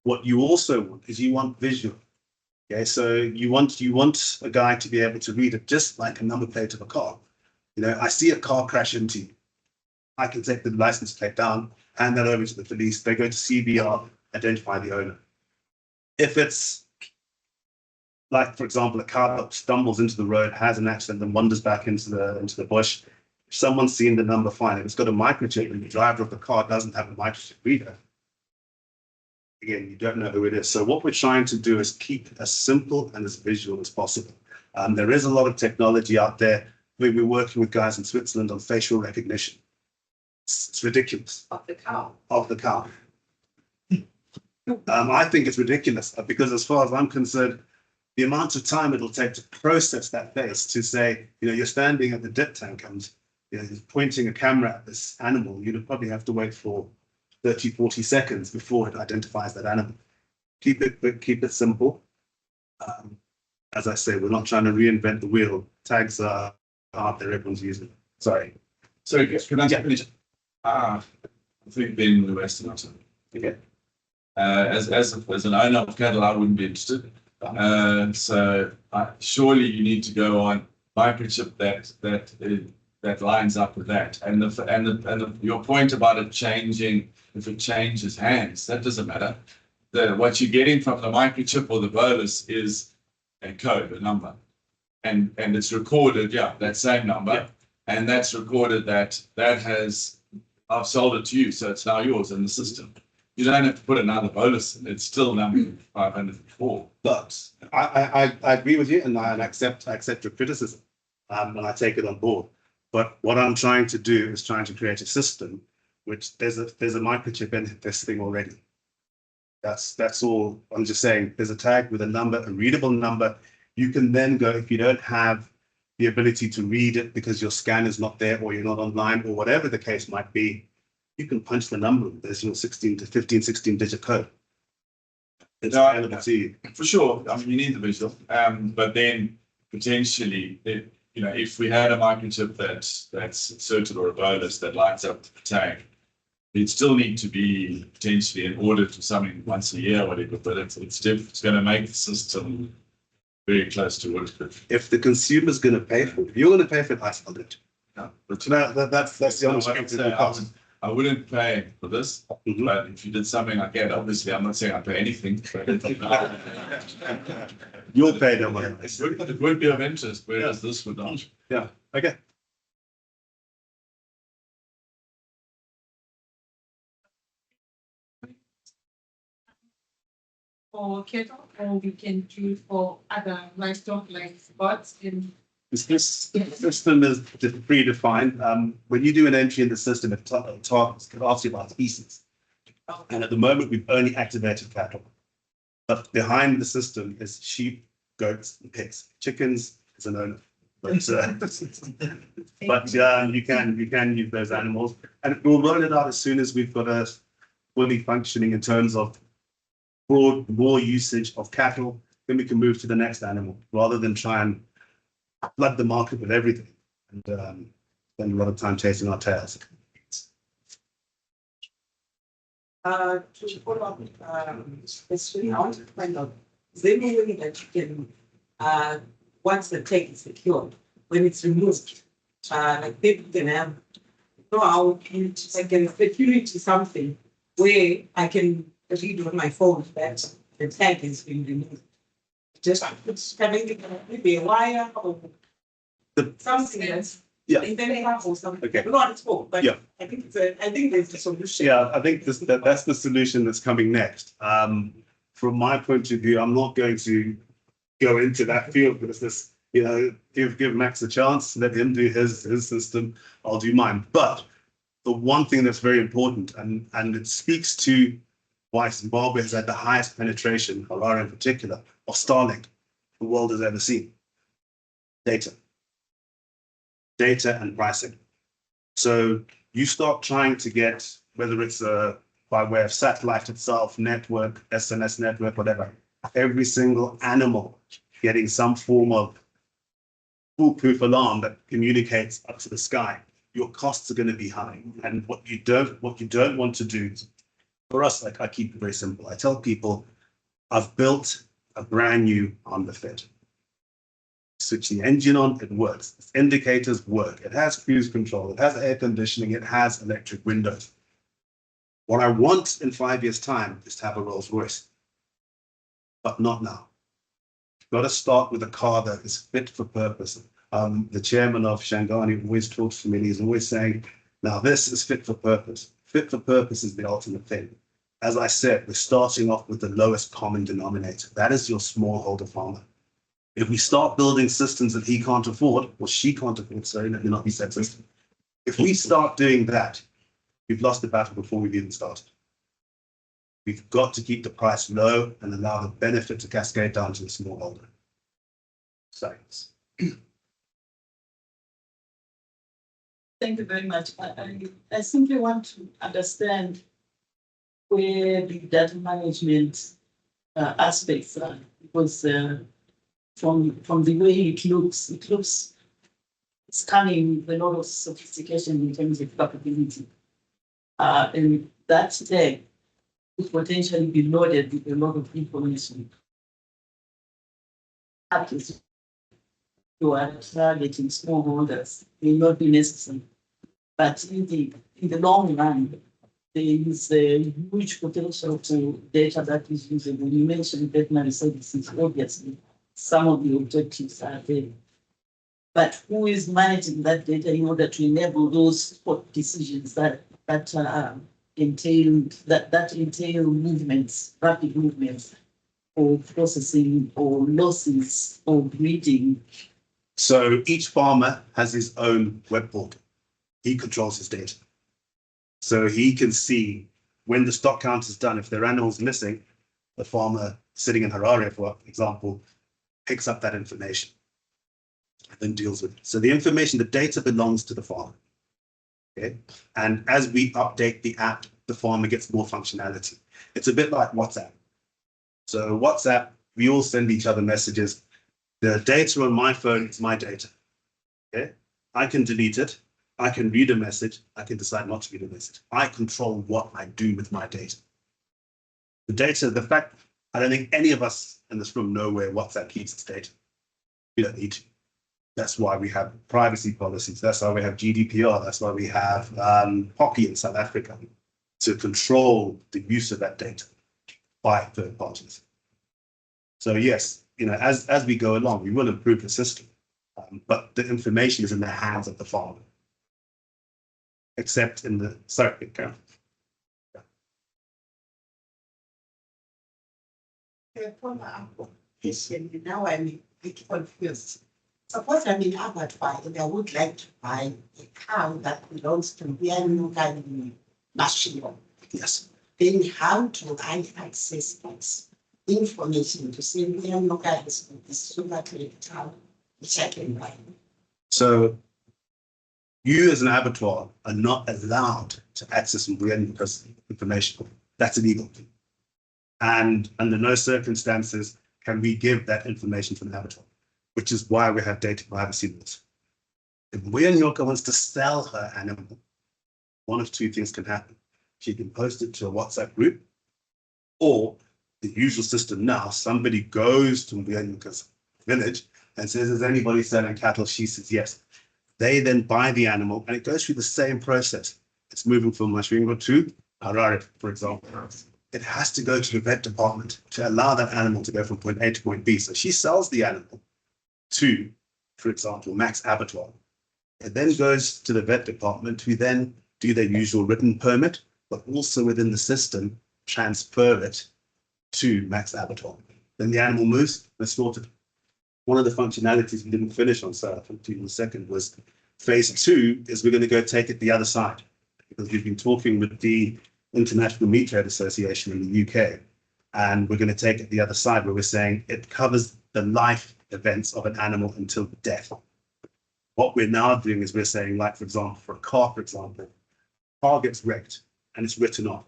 What you also want is you want visual. Okay, so you want a guy to be able to read it just like a number plate of a car. I see a car crash into you. I can take the license plate down, hand that over to the police. They go to CBR, identify the owner. If it's like, for example, a car that stumbles into the road, has an accident, and wanders back into the bush, if someone's seen the number, fine. If it's got a microchip and the driver of the car doesn't have a microchip reader, again, you don't know who it is. So what we're trying to do is keep it as simple and as visual as possible. There is a lot of technology out there. We're working with guys in Switzerland on facial recognition. It's ridiculous. Of the cow. Of the cow. I think it's ridiculous because as far as I'm concerned, the amount of time it'll take to process that face to say, you're standing at the dip tank and you're pointing a camera at this animal, you'd probably have to wait for 30, 40 seconds before it identifies that animal. Keep it quick, keep it simple. As I say, we're not trying to reinvent the wheel. Tags are out there, everyone's using them. Sorry. Sorry, can I finish? I think being in the Western or something. Okay. As an owner of cattle, I wouldn't be interested. So surely you need to go on microchip that lines up with that. And your point about it changing, if it changes hands, that doesn't matter. What you're getting from the microchip or the bolus is a code, a number, and it's recorded. Yeah, that same number, yeah. And that's recorded that has, I've sold it to you, so it's now yours in the system. You don't have to put another bolus in. It's still number 504. But I agree with you, and I accept your criticism, and I take it on board. But what I'm trying to do is trying to create a system which there's a microchip in this thing already. That's all. I'm just saying there's a tag with a number, a readable number. You can then go, if you don't have the ability to read it because your scan is not there or you're not online or whatever the case might be, you can punch the number. There's your 16 digit code. It's No, available to you. For sure, I mean, you need the visual, but then potentially, if we had a microchip that's inserted or a bolus that lines up the tag, it'd still need to be potentially in order to something once a year or whatever, but it's going to make the system very close to what it could. If the consumer's going to pay for it, if you're going to pay for it, I still it. No. But that's the honest truth. I wouldn't pay for this, Mhm. but if you did something like that, obviously, I'm not saying I pay anything, but You'll pay them money. it would be of interest, whereas this would not. Yeah. Okay. For cattle, or we can do for other livestock like spots in. This system is predefined. When you do an entry in the system, it asks you about species. And at the moment, we've only activated cattle. But behind the system is sheep, goats, and pigs. Chickens is a no-no. But you can use those animals, and we'll roll it out as soon as we've got a fully functioning in terms of more usage of cattle. Then we can move to the next animal rather than try and flood the market with everything and spend a lot of time chasing our tails. To follow up, question, I want to find out, is there any way that you can, once the tag is secured, when it's removed, like people can have, how I can security something where I can read on my phone that the tag is being removed. Just having maybe a wire or something that's Yeah. in the or something. Okay. Not at all, but Yeah. I think there's a solution. Yeah, I think that's the solution that's coming next. From my point of view, I'm not going to go into that field because give Max a chance, let him do his system, I'll do mine. But the one thing that's very important, and it speaks to why Zimbabwe has had the highest penetration, Harare in particular, of Starlink the world has ever seen. Data and pricing. So you start trying to get, whether it's by way of satellite itself, network, SNS network, whatever, every single animal getting some form of foolproof alarm that communicates up to the sky, your costs are going to be high. And what you don't want to do, for us, like I keep it very simple. I tell people, I've built a brand new Honda Fit. Switch the engine on, it works. Its indicators work. It has cruise control. It has air conditioning. It has electric windows. What I want in 5 years' time is to have a Rolls Royce, but not now. You've got to start with a car that is fit for purpose. The chairman of Shangani always talks to me. He's always saying, now this is fit for purpose. Fit for purpose is the ultimate thing. As I said, we're starting off with the lowest common denominator. That is your smallholder farmer. If we start building systems that he can't afford, or she can't afford, sorry, let me not be sexist. If we start doing that, we've lost the battle before we've even started. We've got to keep the price low and allow the benefit to cascade down to the smallholder. Thanks. Thank you very much. I simply want to understand where the data management aspects are, because from the way it looks it's coming with a lot of sophistication in terms of capability. And that tag could potentially be loaded with a lot of information. You are targeting smallholders may not be necessary, but in the long run, there is a huge potential for data that is usable. You mentioned veterinary services, obviously. Some of the objectives are there. But who is managing that data in order to enable those decisions that entail movements, rapid movements, or processing, or losses, or breeding? So each farmer has his own web portal. He controls his data. So he can see when the stock count is done, if their animal's missing, the farmer sitting in Harare, for example, picks up that information. and then deals with it. So the information, the data belongs to the farmer. Okay. And as we update the app, the farmer gets more functionality. It's a bit like WhatsApp. So WhatsApp, we all send each other messages. The data on my phone is my data. Okay. I can delete it. I can read a message. I can decide not to read a message. I control what I do with my data. The data, the fact, I don't think any of us in this room know where WhatsApp keeps its data. We don't need to. That's why we have privacy policies. That's why we have GDPR. That's why we have POPI in South Africa to control the use of that data by third parties. So yes, as we go along, we will improve the system, but the information is in the hands of the farmer. Except in the Karen. Now I'm a bit confused. Suppose I'm in abattoir and I would like to buy a cow that belongs to the machine. Yes. Then how do I access this information to say where local is so that a cow which I can buy? So you as an abattoir are not allowed to access information. That's illegal. And under no circumstances can we give that information to an abattoir, which is why we have data privacy laws. If Nyoka wants to sell her animal, one of two things can happen. She can post it to a WhatsApp group, or the usual system now, somebody goes to Nyoka's village and says, is anybody selling cattle? She says, yes. They then buy the animal and it goes through the same process. It's moving from Masvingo to Harare, for example. It has to go to the vet department to allow that animal to go from point A to point B. So she sells the animal to, for example, Max Abattoir. It then goes to the vet department who then do their usual written permit, but also within the system, transfer it to Max Abattoir. Then the animal moves, it's slaughtered. One of the functionalities we didn't finish on, so I'll come to you in a second, was phase 2 is we're going to go take it the other side. Because we've been talking with the International Meat Trade Association in the UK, and we're going to take it the other side where we're saying it covers the life events of an animal until death. What we're now doing is we're saying, like, for example, for a car, a car gets wrecked and it's written off,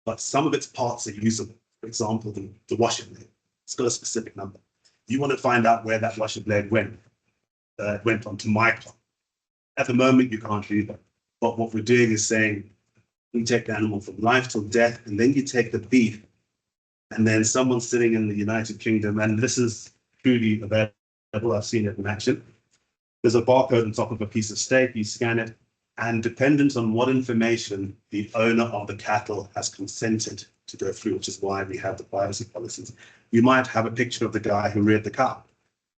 but some of its parts are usable. For example, the washer blade, it's got a specific number. You want to find out where that washer blade went onto my car. At the moment, you can't do that. But what we're doing is saying, you take the animal from life till death, and then you take the beef, and then someone's sitting in the United Kingdom, and this is truly available. I've seen it in action. There's a barcode on top of a piece of steak, you scan it, and dependent on what information the owner of the cattle has consented to go through, which is why we have the privacy policies. You might have a picture of the guy who reared the cow.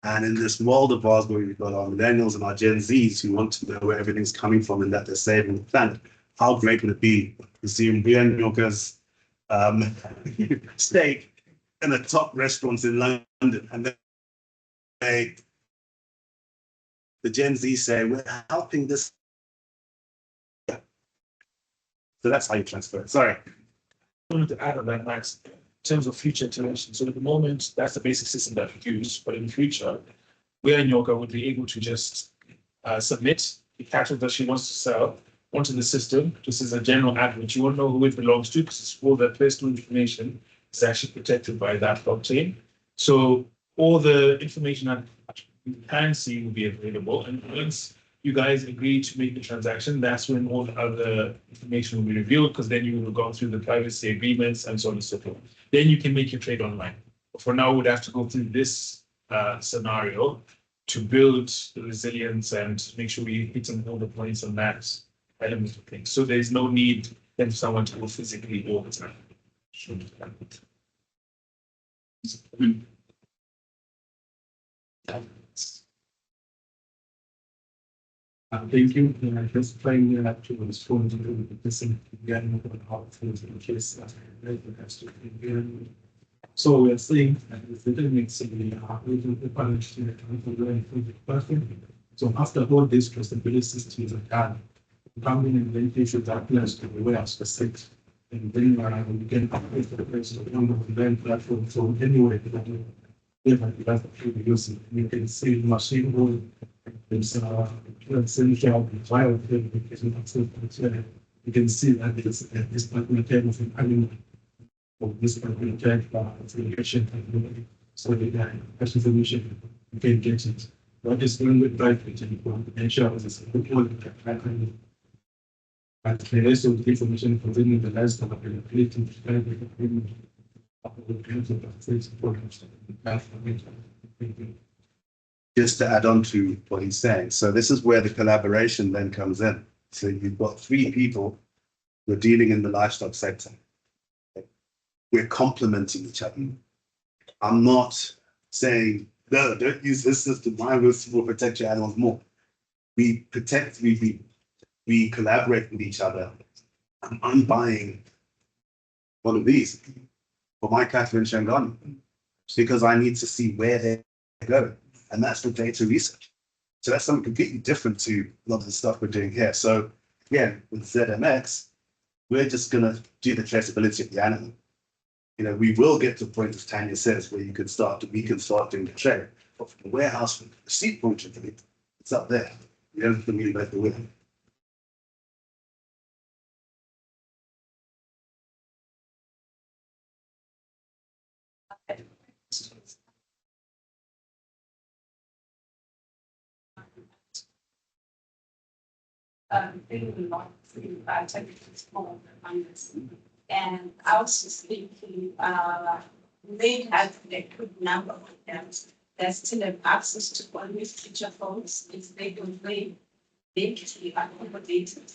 And in this world of ours where we've got our millennials and our Gen Zs who want to know where everything's coming from and that they're saving the planet, how great would it be to see Nyoka's steak in the top restaurants in London, and then the Gen Z say, we're helping this. Yeah. So that's how you transfer it. Sorry. I wanted to add on that, Max, in terms of future iteration. So at the moment, that's the basic system that we use, but in the future, we and Nyoka would be able to just submit the cattle that she wants to sell onto the system, just as a general advert. You won't know who it belongs to because all the personal information is actually protected by that blockchain. So all the information that you can see will be available. And once you guys agree to make the transaction, that's when all the other information will be revealed, because then you will go through the privacy agreements and so on and so forth. Then you can make your trade online. But for now, we'd have to go through this scenario to build the resilience and make sure we hit all the points on that element of things. So there's no need then for someone to go physically all the time. Thank you. I just trying to respond to the person again about how things in case has to be. So we are saying that the settlements so after all these traceability systems are done, coming and then issues are plans to be aware of the site. And then we can update the place of one of the land platform. So anyway, that's what using. You can see machine wood. There's essential file you can see that this particular type of animal or this particular type of application technology. So the question solution you can get it. Not just going with private and ensure it's a good one. But the rest of the information containing the livestock availability to private agreement. Just to add on to what he's saying, so this is where the collaboration then comes in. So you've got three people who are dealing in the livestock sector. We're complementing each other. I'm not saying, no, don't use this system. My system will protect your animals more. We protect, we collaborate with each other. I'm buying one of these for my cattle in Shanghai because I need to see where they go. And that's the data research. So that's something completely different to a lot of the stuff we're doing here. So again, with ZMX, we're just going to do the traceability of the animal. You know, we will get to the point, as Tanya says, where we can start doing the trade. But from the warehouse, from the receipt point of view, it's up there. We don't communicate the way. Really not technically small numbers. And I was just thinking, they have a good number of them that still have access to always feature phones if they don't play. They can be accommodated,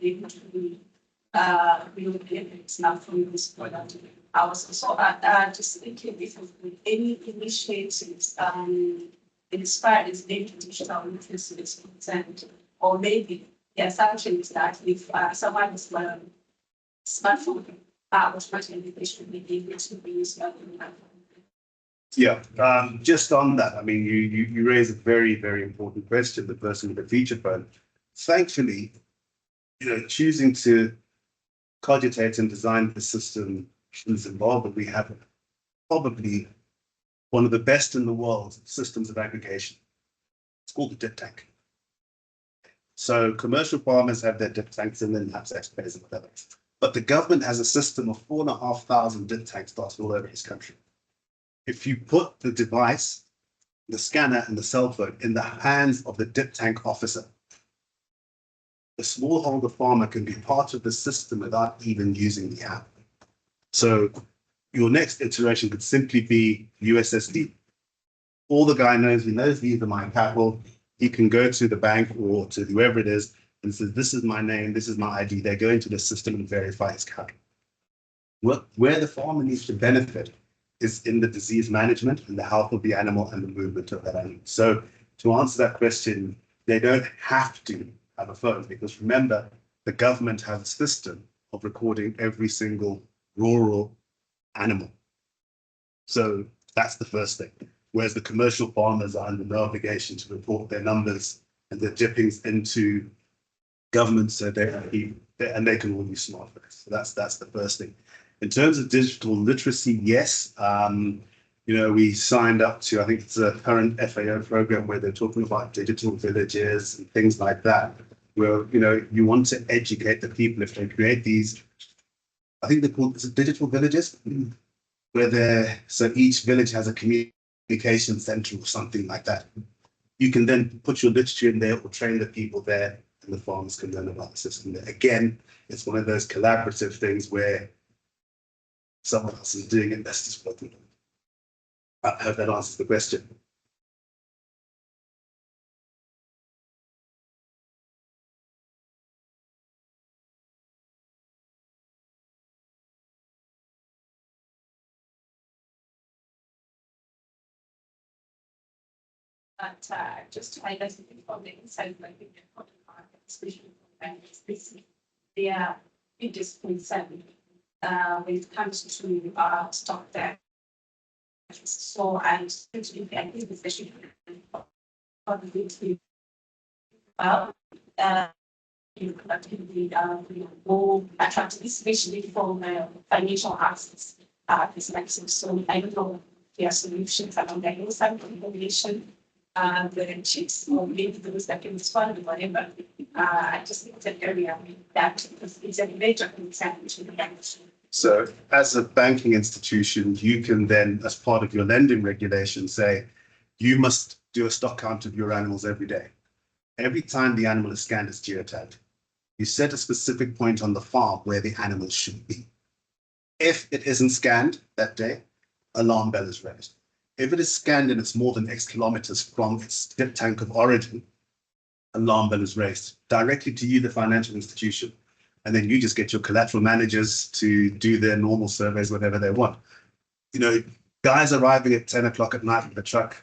they can be relocated now from this product. I was also just thinking if any initiatives inspired is linked to digital literacy is concerned, or maybe the assumption is that if someone is smartphone was much they should be able to be used. Yeah, just on that, I mean, you raise a very, very important question, the person with the feature phone. Thankfully, you know, choosing to cogitate and design the system in Zimbabwe, we have probably one of the best in the world systems of aggregation. It's called the dip tank. So commercial farmers have their dip tanks and then have taxpayers and whatever. But the government has a system of 4,500 dip tanks dotted all over his country. If you put the device, the scanner and the cell phone in the hands of the dip tank officer, the smallholder farmer can be part of the system without even using the app. So your next iteration could simply be USSD. All the guy knows, he knows these are my cattle. He can go to the bank or to whoever it is and says, this is my name, this is my ID. They go into the system and verify his cattle. Where the farmer needs to benefit is in the disease management and the health of the animal and the movement of that animal. So to answer that question, they don't have to have a phone because remember, the government has a system of recording every single rural animal. So that's the first thing. Whereas the commercial farmers are under no obligation to report their numbers and their dippings into government, so they can all use smartphones. So that's the first thing. In terms of digital literacy, yes, you know, we signed up to, I think it's a current FAO program where they're talking about digital villages and things like that, where, you know, you want to educate the people if they create these, I think they're called digital villages, where so each village has a communication center or something like that. You can then put your literature in there or train the people there and the farmers can learn about the system there. Again, it's one of those collaborative things where someone else is doing it, that's just working. I hope that answers the question. But just to highlight it from the inside, like the important market, especially for banks, they are biggest concern when it comes to stock there. So I think the idea is especially more attractive, especially for financial access perspective. So I don't know their solutions along the hillside population, the chicks, or maybe those that can respond or whatever. I just think it's an area that is a major concern to the bank. So as a banking institution, you can then, as part of your lending regulation, say, you must do a stock count of your animals every day. Every time the animal is scanned, it's geotagged. You set a specific point on the farm where the animal should be. If it isn't scanned that day, alarm bell is raised. If it is scanned and it's more than X kilometers from its tip tank of origin, alarm bell is raised directly to you, the financial institution. And then you just get your collateral managers to do their normal surveys, whatever they want. You know, guys arriving at 10 o'clock at night with a truck,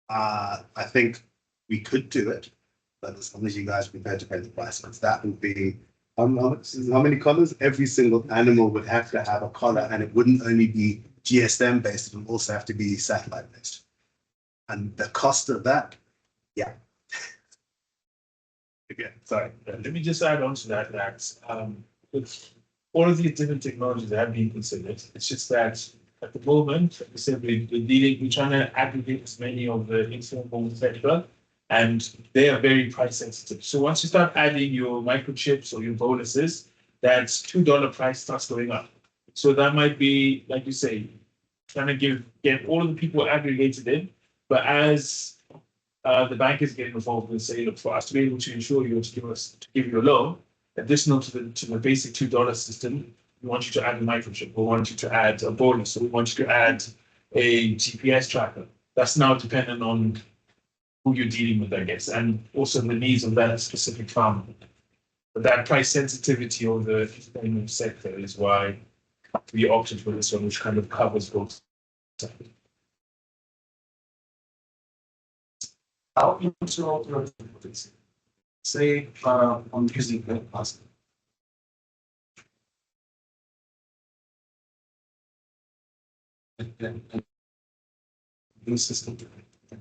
I think we could do it, but as long as you guys are prepared to pay the price, because that would be, how many collars? Every single animal would have to have a collar, and it wouldn't only be GSM based, it would also have to be satellite based. And the cost of that, yeah. Again, sorry. Let me just add on to that, with all of these different technologies that have been considered, it's just that at the moment, like I said, we're trying to aggregate as many of the informal, etc., and they are very price sensitive. So once you start adding your microchips or your bonuses, that $2 price starts going up. So that might be, like you say, trying to get all of the people aggregated in, but as the bankers get involved and say, look, for us to be able to insure you, to give you a loan, additional to the basic $2 system, we want you to add a microchip, we want you to add a bonus, or we want you to add a GPS tracker. That's now dependent on who you're dealing with, I guess, and also the needs of that specific farm. But that price sensitivity of the entertainment sector is why we opted for this one, which kind of covers both. How into say I'm using the past. The system.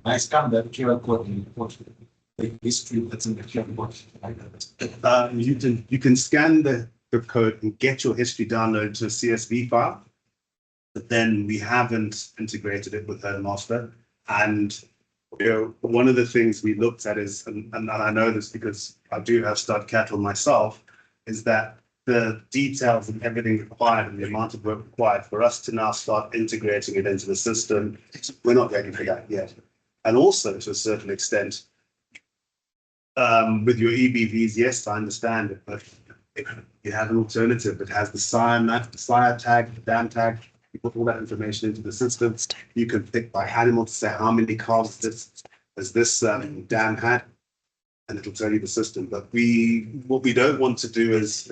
I scan the QR code and report the history that's in the QR code. You can scan the code and get your history downloaded to a CSV file, but then we haven't integrated it with Headmaster. And you know, one of the things we looked at is, and I know this because I do have stud cattle myself, is that the details and everything required and the amount of work required for us to now start integrating it into the system, we're not ready for that yet. And also, to a certain extent, with your EBVs, yes, I understand it, but if you have an alternative that has the sire tag, the dam tag, you put all that information into the system. You can pick by animal to say how many calves has this dam had, and it'll tell you the system. But what we don't want to do is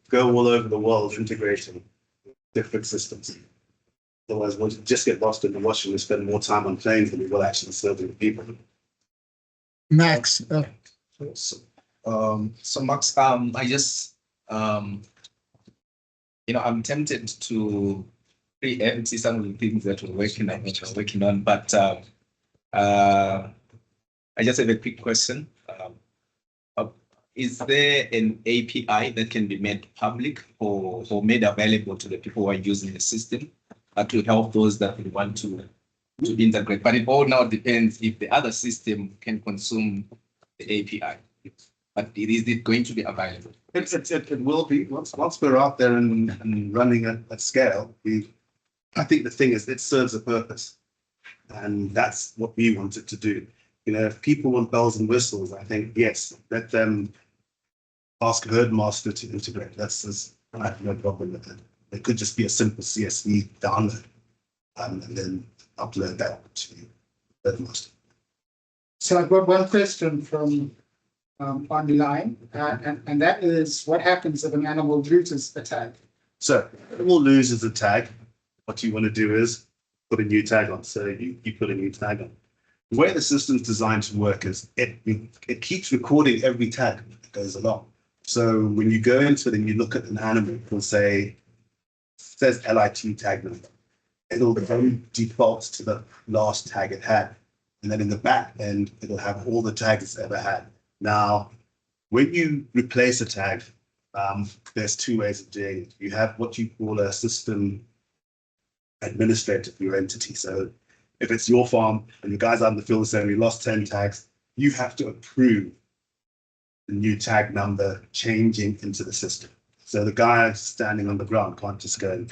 go all over the world integrating different systems. Otherwise, we'll just get lost in the washing and spend more time on planes than we will actually serving people. Max. So Max, I just I'm tempted to preempt some of the things that we're working on, but I just have a quick question. Is there an API that can be made public or made available to the people who are using the system to help those that we want to integrate? But it all now depends if the other system can consume the API. But is it going to be available? It will be once we're out there and running at scale. I think the thing is, it serves a purpose, and that's what we want it to do. You know, if people want bells and whistles, I think yes, let them ask Herdmaster to integrate. I have no problem with it. It could just be a simple CSV download, and then upload that to Herdmaster. So I've got one question from online, and that is, what happens if an animal loses a tag? So animal loses a tag. What you want to do is put a new tag on. So you put a new tag on. The way the system's designed to work is it keeps recording every tag that goes along. So when you go into it and you look at an animal, it will say, says LIT tag number. It'll default to the last tag it had. And then in the back end, it'll have all the tags it's ever had. Now, when you replace a tag, there's two ways of doing it. You have what you call a system administrator for your entity. So if it's your farm and the guys out in the field saying we lost 10 tags, you have to approve the new tag number changing into the system. So the guy standing on the ground can't just go and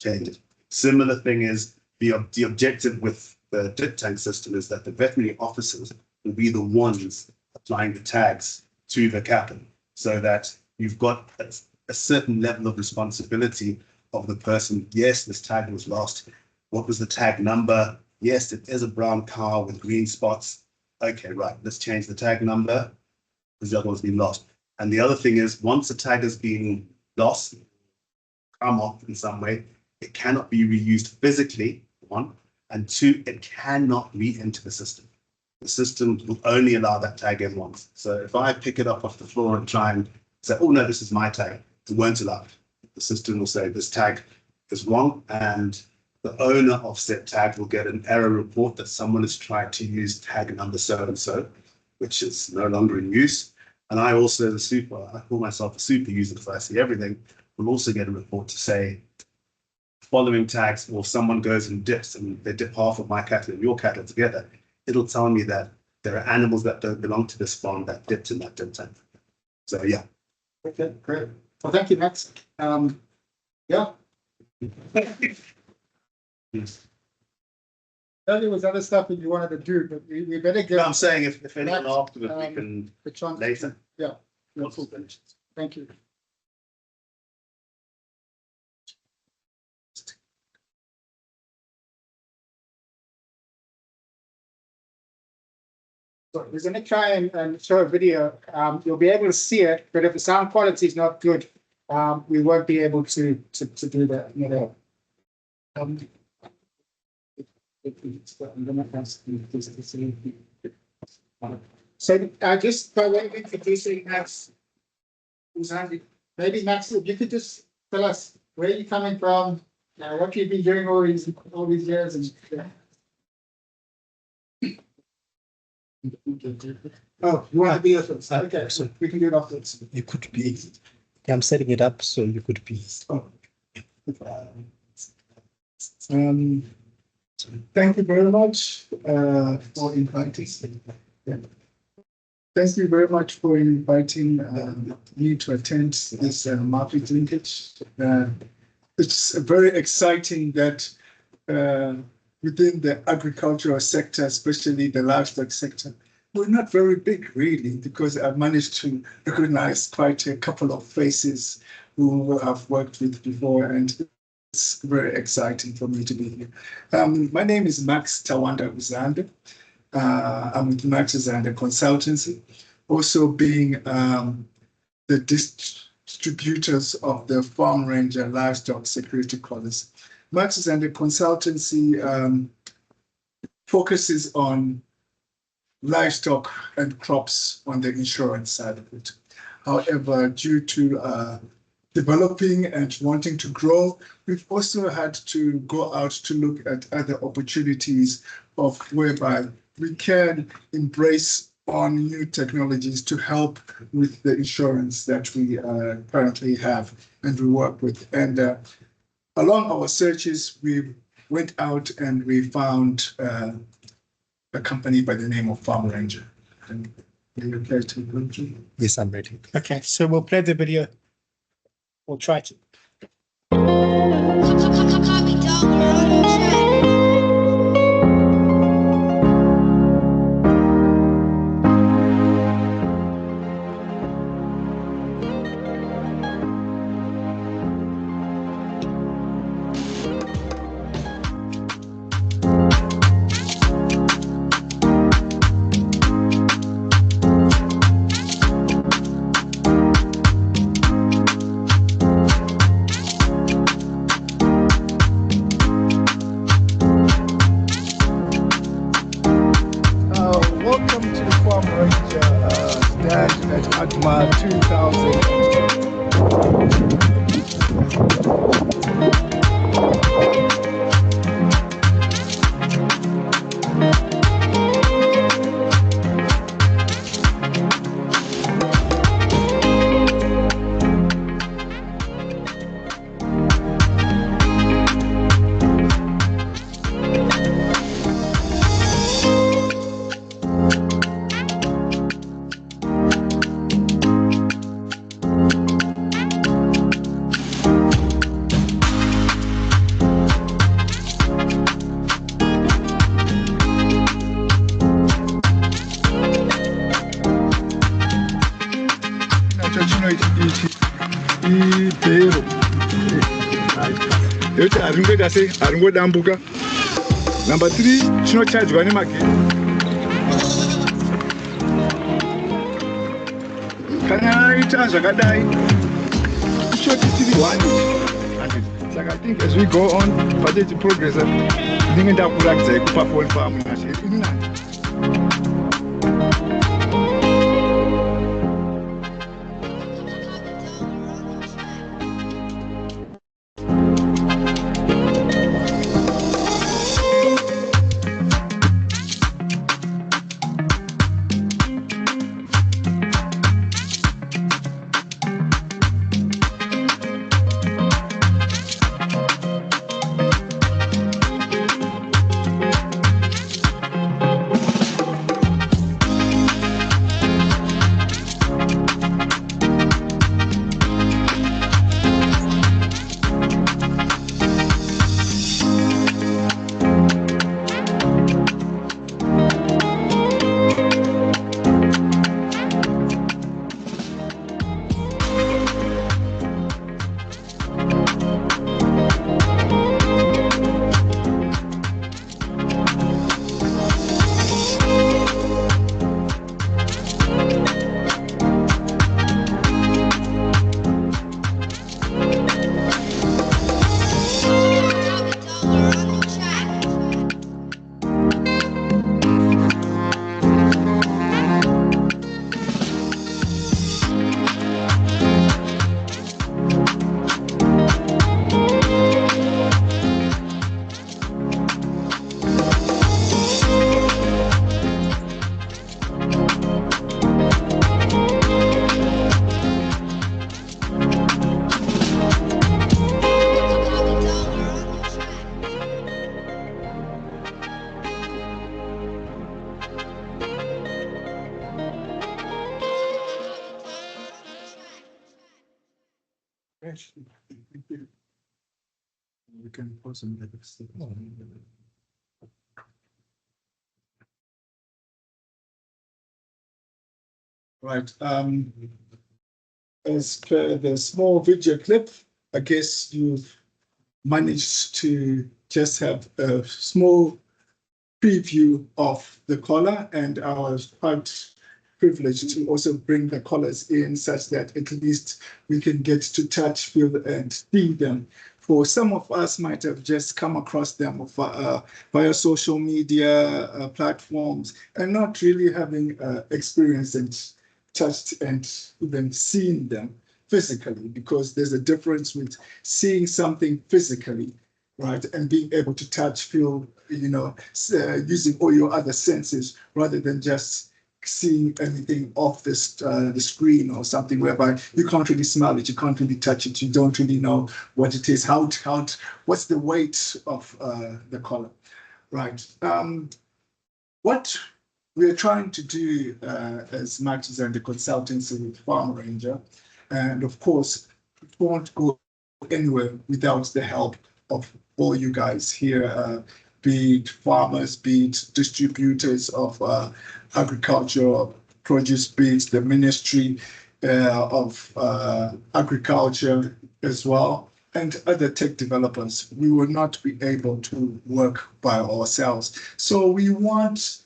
change it. Similar thing is the objective with the dip tank system is that the veterinary officers will be the ones applying the tags to the cattle, so that you've got a certain level of responsibility of the person. Yes, this tag was lost. What was the tag number? Yes, it is a brown cow with green spots. Okay, right, let's change the tag number because the other one's been lost. And the other thing is, once a tag has been lost, come off in some way, it cannot be reused physically, one, and two, it cannot re-enter the system. The system will only allow that tag in once. So if I pick it up off the floor and try and say, oh no, this is my tag, it won't allow it. The system will say this tag is wrong, and the owner of said tag will get an error report that someone has tried to use tag number so-and-so, which is no longer in use. And I also, I call myself a super user because I see everything, will also get a report to say, following tags, or if someone goes and dips and they dip half of my cattle and your cattle together, it'll tell me that there are animals that don't belong to this farm that dipped in that dip tank. So yeah. Okay, great. Well, thank you, Max. Yeah. There was other stuff that you wanted to do, but we better get. No, I'm saying if anyone Max, afterwards we can the chance later. Yeah. Thank you. So we're going to try and show a video. You'll be able to see it, but if the sound quality is not good, we won't be able to do that. You know. I'm gonna ask you this to see. So just by way of introducing Max, maybe Max, if you could just tell us where you're coming from, what you've been doing all these years, and oh, you want to be first? Okay, so we can do it afterwards. You could be. I'm setting it up so you could be. Oh. Thank you very much for inviting. Yeah. Thank you very much for inviting me to attend this market linkage. It's very exciting that within the agricultural sector, especially the livestock sector, we're not very big really, because I've managed to recognize quite a couple of faces who I've worked with before, and it's very exciting for me to be here. My name is Max Tawanda Uzande. I'm with Max Uzande Consultancy, also being the distributors of the Farm Ranger Livestock Security Collars. Max Uzande Consultancy focuses on livestock and crops on the insurance side of it. However, due to developing and wanting to grow, we've also had to go out to look at other opportunities of whereby we can embrace on new technologies to help with the insurance that we currently have and we work with. And along our searches, we went out and we found a company by the name of Farm Ranger. And are you okay to go through? Yes, I'm ready. Okay, so we'll play the video. We'll try to. Welcome to the Farm Ranger stand at AGMA 2000. ichi ibhero yokuti haringoita sei haringodambuka. Number 3 chinochajwa nemagetsi. Kana aita zvakadai shoti tiri 1 saka I think as we go on patechi progress ndinge ndakurakidzai kupafoni pamunashe iri nani. We can pause and let it stay. Right. As per the small video clip, I guess you've managed to just have a small preview of the collar, and I was quite privileged to also bring the collars in such that at least we can get to touch, feel, and see them. For some of us might have just come across them via social media platforms and not really having experienced and touched and even seen them physically, because there's a difference with seeing something physically, right, and being able to touch, feel, using all your other senses rather than just seeing anything off this the screen or something whereby you can't really smell it, you can't really touch it, you don't really know what it is, what's the weight of the collar, right? What we're trying to do as much as the consultancy with Farm Ranger, and of course, it won't go anywhere without the help of all you guys here, be it farmers, be it distributors of agricultural produce, be it the Ministry of Agriculture as well, and other tech developers. We will not be able to work by ourselves. So we want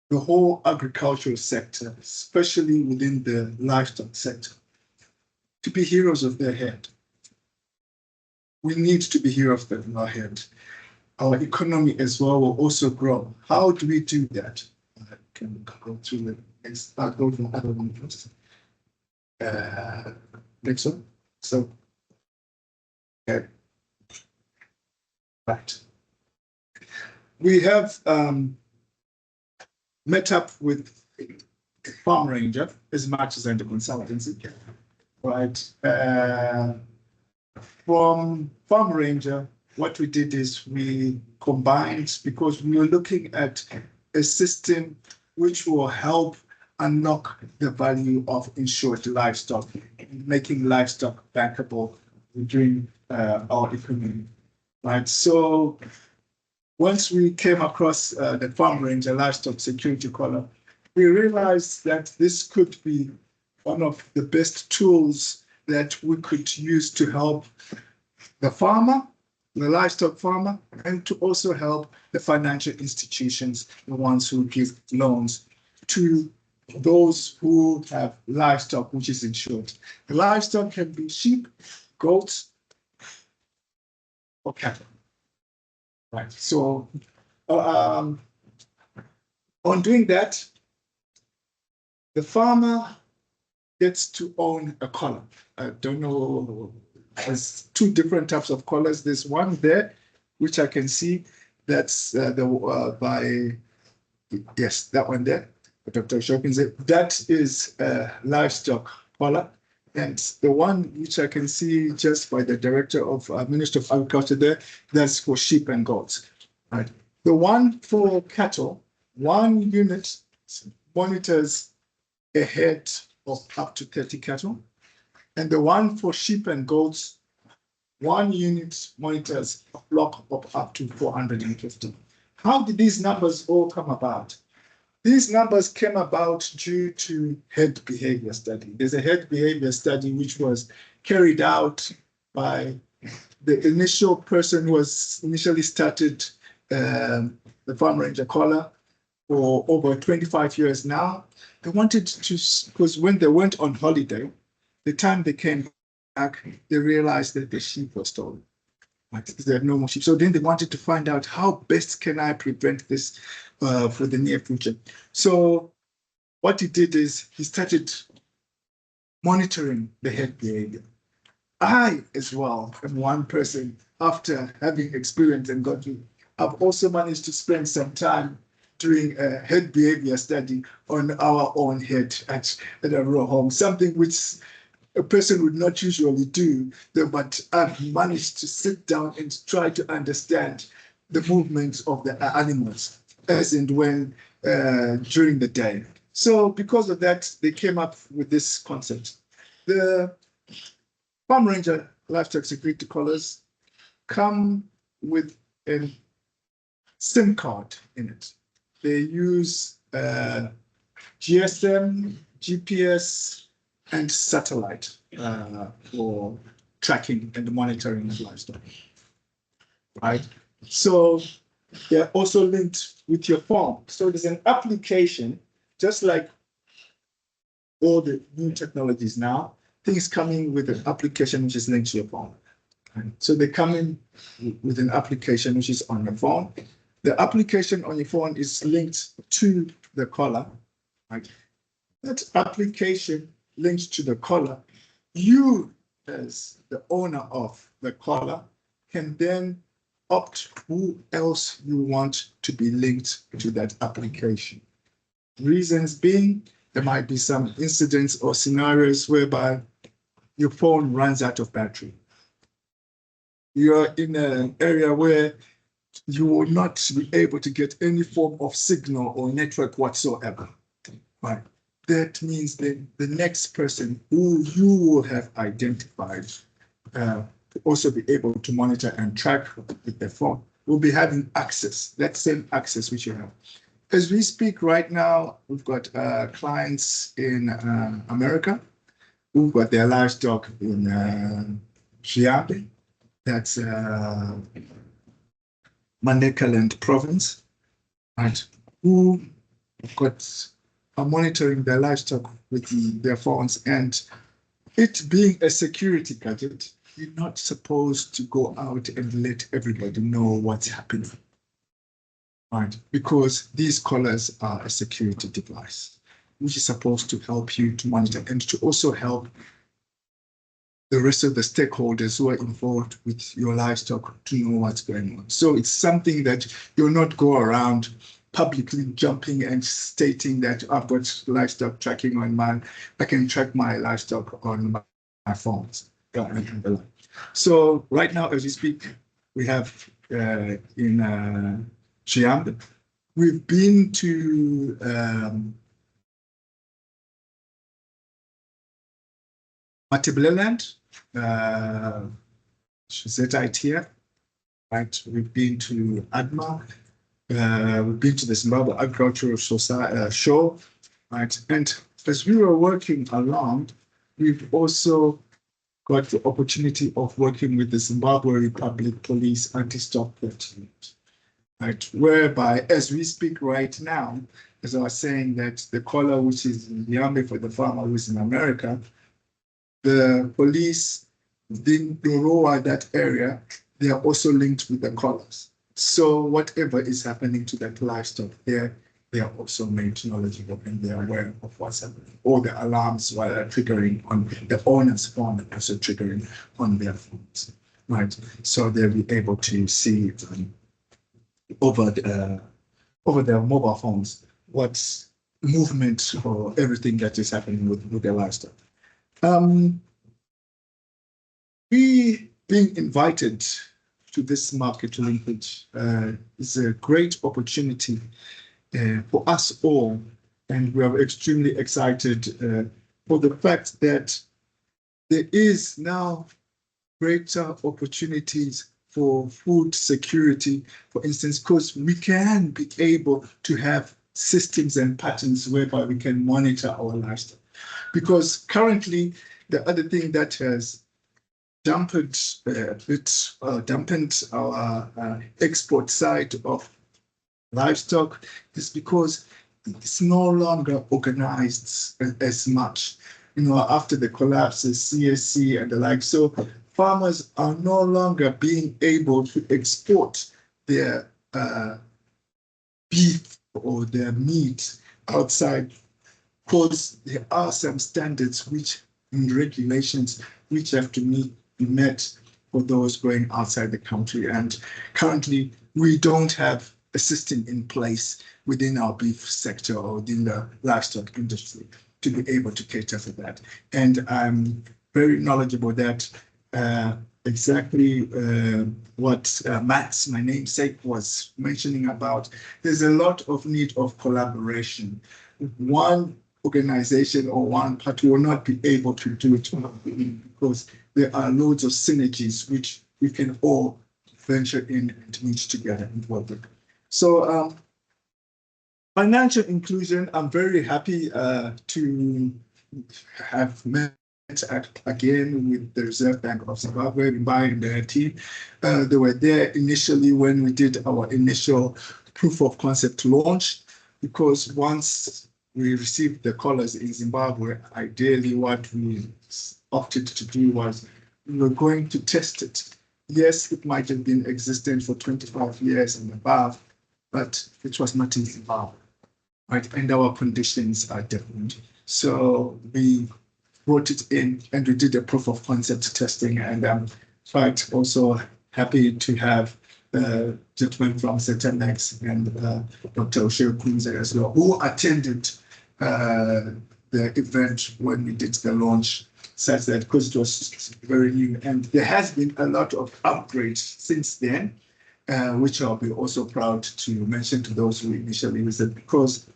the whole agricultural sector, especially within the livestock sector, to be heroes of their head. We need to be heroes of our head. Our economy as well will also grow. How do we do that? I can go through the next. I'll go to the other one first. Next one. So, okay. Right. We have met up with Farm Ranger as much as under consultancy, right? From Farm Ranger, what we did is we combined, because we were looking at a system which will help unlock the value of insured livestock, making livestock bankable during our economy, right? So once we came across the Farm Ranger livestock security collar, we realized that this could be one of the best tools that we could use to help the farmer, the livestock farmer, and to also help the financial institutions, the ones who give loans to those who have livestock, which is insured. The livestock can be sheep, goats, or cattle. Right. So, on doing that, the farmer gets to own a collar. I don't know, there's two different types of collars. There's one there, which I can see, that's yes, that one there. Dr. Shopkins, that is a livestock collar. And the one which I can see just by the director of Minister of Agriculture there, that's for sheep and goats. Right. The one for cattle, one unit monitors a herd of up to 30 cattle. And the one for sheep and goats, one unit monitors a flock of up to 450. How did these numbers all come about? These numbers came about due to herd behavior study. There's a herd behavior study which was carried out by the initial person who was initially started the Farm Ranger collar for over 25 years now. They wanted to, because when they went on holiday, the time they came back, they realized that the sheep were stolen. They had no more sheep. So then they wanted to find out how best can I prevent this for the near future. So what he did is he started monitoring the herd behavior. I as well am one person, after having experience and got to, I've also managed to spend some time doing a herd behavior study on our own herd at a rural home, something which a person would not usually do, but I've managed to sit down and try to understand the movements of the animals as and when during the day. So because of that, they came up with this concept. The Farm Ranger livestock security collars come with a SIM card in it. They use GSM, GPS, and satellite for tracking and monitoring of livestock. Right? So they're also linked with your phone. So there's an application, just like all the new technologies now, things coming with an application which is linked to your phone. Right? So they come in with an application which is on your phone. The application on your phone is linked to the collar. Right? That application linked to the collar, you as the owner of the collar can then opt who else you want to be linked to that application. Reasons being, there might be some incidents or scenarios whereby your phone runs out of battery. You're in an area where you will not be able to get any form of signal or network whatsoever. Right. That means that the next person who you will have identified to also be able to monitor and track with their phone will be having access, that same access which you have. As we speak right now, we've got clients in America who've got their livestock in Zimbabwe, that's Manicaland province, right? Who are monitoring their livestock with their phones, and it being a security gadget, you're not supposed to go out and let everybody know what's happening, right? Because these collars are a security device, which is supposed to help you to monitor and to also help the rest of the stakeholders who are involved with your livestock to know what's going on. So it's something that you'll not go around publicly jumping and stating that I've got livestock tracking on I can track my livestock on my phones. So right now, as we speak, we have in Zimbabwe, we've been to Matebeleland, ZIT, right? We've been to ADMA, we've been to the Zimbabwe Agricultural Society show, right? And as we were working along, we've also got the opportunity of working with the Zimbabwe Republic Police Anti-Stop Theft Unit, right? Whereby, as we speak right now, as I was saying, that the collar, which is Yambi for the farmer who's in America, the police in Doroa, that area, they are also linked with the collars. So whatever is happening to that livestock there, they are also made knowledgeable and they are aware of what's happening. All the alarms while they're triggering on the owner's phone and also triggering on their phones, right? So they'll be able to see over their mobile phones what's movement or everything that is happening with their livestock. We being invited to this market linkage is a great opportunity for us all, and we are extremely excited for the fact that there is now greater opportunities for food security, for instance, because we can be able to have systems and patterns whereby we can monitor our livestock. Because currently, the other thing that has dampened our export side of livestock is because it's no longer organized as much. You know, after the collapses, CSC and the like, so farmers are no longer being able to export their beef or their meat outside because there are some standards which and regulations which have to be met for those going outside the country. And currently, we don't have a system in place within our beef sector or within the livestock industry to be able to cater for that. And I'm very knowledgeable that exactly what Matt, my namesake, was mentioning about. There's a lot of need of collaboration. One organization or one party will not be able to do it because there are loads of synergies which we can all venture in and meet together and work with. So financial inclusion, I'm very happy to have met again with the Reserve Bank of Zimbabwe, Mbai and their team. They were there initially when we did our initial proof of concept launch, because once we received the collars in Zimbabwe, ideally what we opted to do was we were going to test it. Yes, it might have been existent for 25 years and above, but it was not in Zimbabwe, right? And our conditions are different. So we brought it in and we did a proof of concept testing. And I'm quite also happy to have gentlemen from Cetenex and Dr. Oshio Kunze as well, who attended the event when we did the launch, such that because it was very new. And there has been a lot of upgrades since then, which I'll be also proud to mention to those who initially visited, because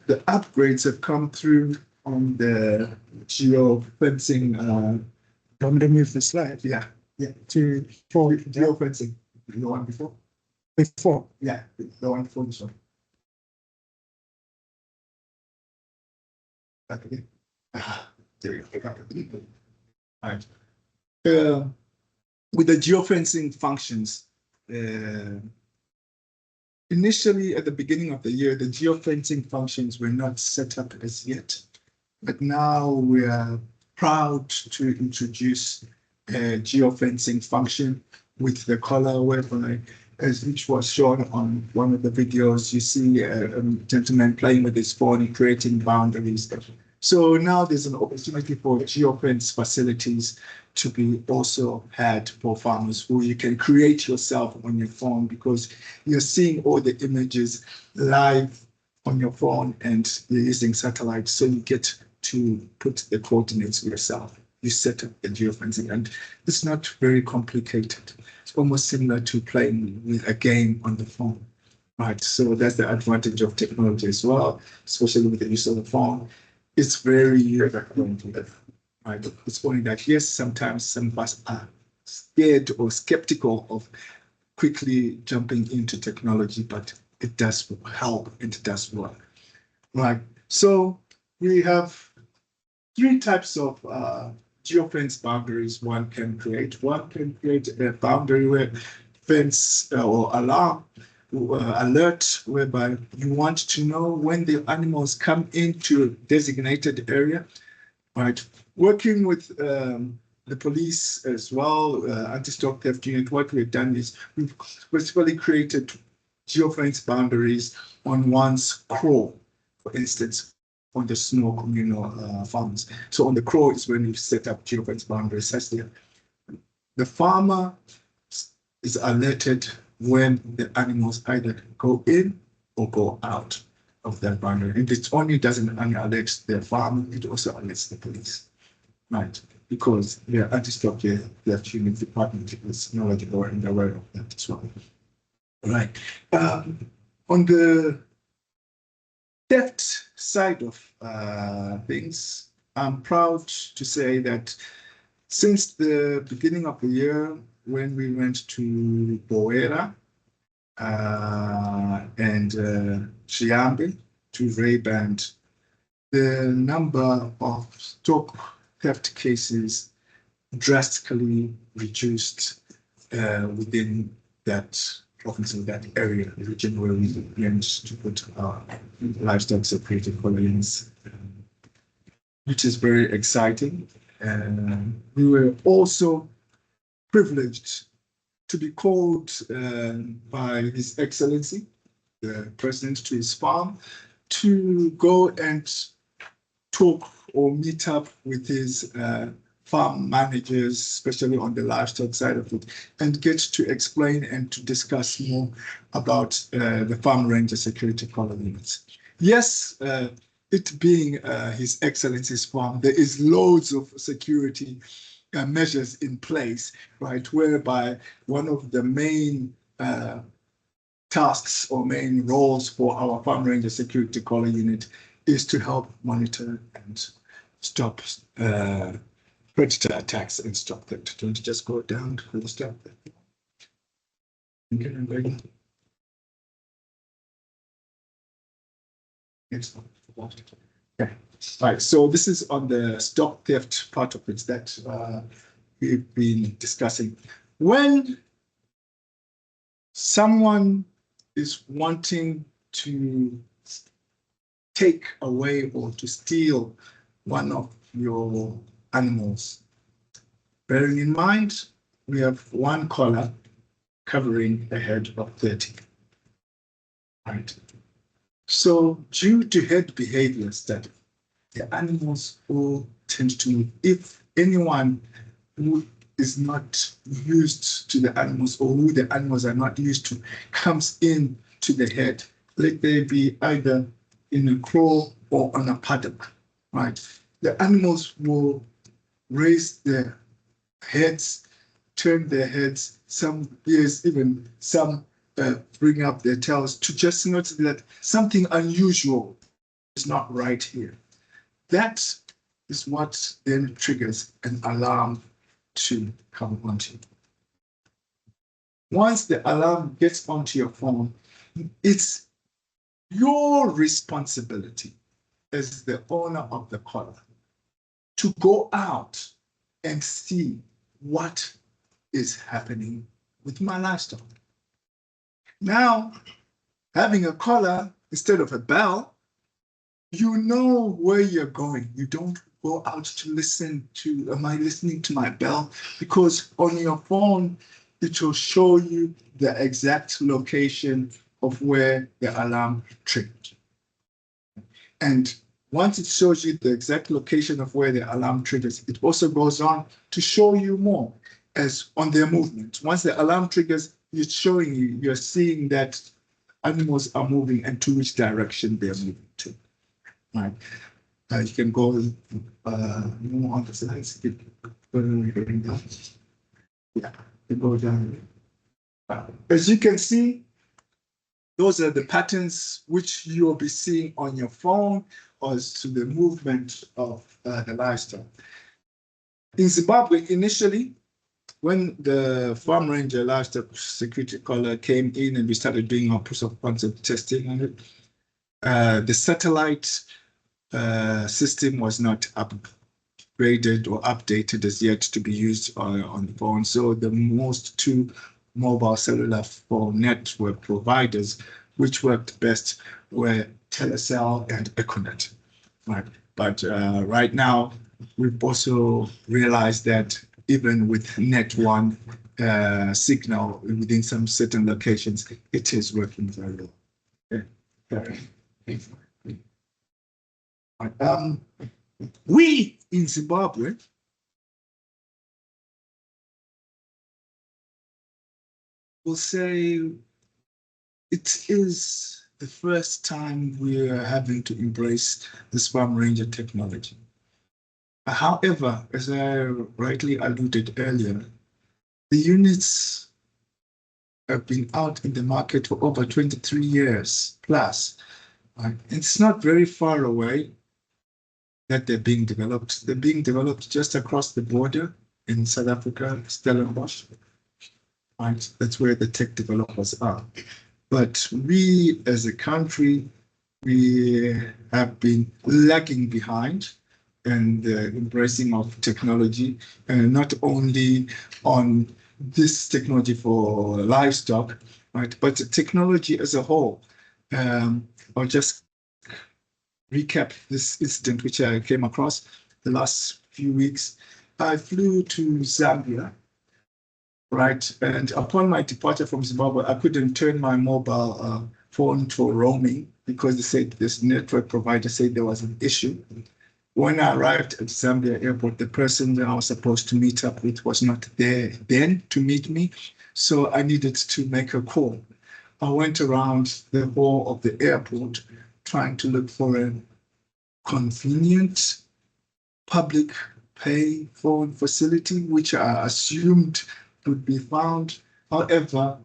the upgrades have come through on the geo-fencing. Want me to move the slide? Yeah. For geo-fencing. The one before? Before? Yeah, the one before this one. Okay. There you go. All right. With the geofencing functions, initially at the beginning of the year, the geofencing functions were not set up as yet, but now we are proud to introduce a geofencing function with the collar, whereby, as which was shown on one of the videos, you see a gentleman playing with his phone and creating boundaries. So now there's an opportunity for geofence facilities to be also had for farmers, who you can create yourself on your phone, because you're seeing all the images live on your phone and you're using satellite. So you get to put the coordinates yourself. You set up the geofencing and it's not very complicated. It's almost similar to playing with a game on the phone, right? So that's the advantage of technology as well, especially with the use of the phone. It's very user-friendly, right? It's only that, yes, sometimes some of us are scared or skeptical of quickly jumping into technology, but it does help and it does work. Right. So we have three types of geofence boundaries one can create. One can create a boundary where fence or alarm alert whereby you want to know when the animals come into a designated area, right? Working with the police as well, anti-stock theft unit, what we've done is we've specifically created geofence boundaries on one's crawl, for instance, on the snow communal farms. So on the crawl is when you set up geofence boundaries such that the farmer is alerted when the animals either go in or go out of that boundary. And it only doesn't alert the farmer, it also alerts the police, right? Because the anti-stock theft unit department is knowledgeable and aware of that as well. Right. On the theft side of things, I'm proud to say that since the beginning of the year, when we went to Boera and Chiambe to raid, the number of stock theft cases drastically reduced within that province, in that area, the region where we went to put our livestock separated colonies, which is very exciting. And we were also privileged to be called by His Excellency, the President, to his farm to go and talk or meet up with his farm managers, especially on the livestock side of it, and get to explain and to discuss more about the farm ranger security collar units. Yes, it being His Excellency's farm, there is loads of security measures in place, right, whereby one of the main tasks or main roles for our farm ranger security collar unit is to help monitor and stop predator attacks and stop them. Don't you just go down to the stop there? Okay, next one. Okay. Right, so this is on the stock theft part of it that we've been discussing. When someone is wanting to take away or to steal one of your animals, bearing in mind we have one collar covering a head of 30. Right. So due to head behavior study, the animals all tend to move. If anyone who is not used to the animals or who the animals are not used to comes in to the head, let they be either in a crawl or on a paddock, right? The animals will raise their heads, turn their heads, some ears, even some bring up their tails to just notice that something unusual is not right here. That is what then triggers an alarm to come onto you. Once the alarm gets onto your phone, it's your responsibility as the owner of the collar to go out and see what is happening with my livestock. Now, having a collar instead of a bell, you know where you're going. You don't go out to listen to, am I listening to my bell? Because on your phone, it will show you the exact location of where the alarm triggered. And once it shows you the exact location of where the alarm triggers, it also goes on to show you more as on their movement. Once the alarm triggers, it's showing you, you're seeing that animals are moving and to which direction they're moving to. Right. You can go more on the slides. Yeah, you go down. As you can see, those are the patterns which you'll be seeing on your phone as to the movement of the livestock. In Zimbabwe, initially, when the farm ranger livestock security collar came in and we started doing our proof of concept testing on it, The satellite system was not upgraded or updated as yet to be used on the phone. So the most two mobile cellular phone network providers which worked best were Telecel and Econet. Right. But right now, we've also realized that even with Net One signal within some certain locations, it is working very well. Okay. We in Zimbabwe will say it is the first time we are having to embrace this farm ranger technology. However, as I rightly alluded earlier, the units have been out in the market for over 23 years plus. It's not very far away that they're being developed. They're being developed just across the border in South Africa, Stellenbosch. Right? That's where the tech developers are. But we as a country, we have been lagging behind and embracing of technology, and not only on this technology for livestock, right, but technology as a whole. I'll just recap this incident which I came across the last few weeks. I flew to Zambia, right, and upon my departure from Zimbabwe, I couldn't turn my mobile phone for roaming because they said this network provider said there was an issue. When I arrived at Zambia airport, the person that I was supposed to meet up with was not there then to meet me. So I needed to make a call. I went around the whole of the airport trying to look for a convenient public pay phone facility, which I assumed would be found. However,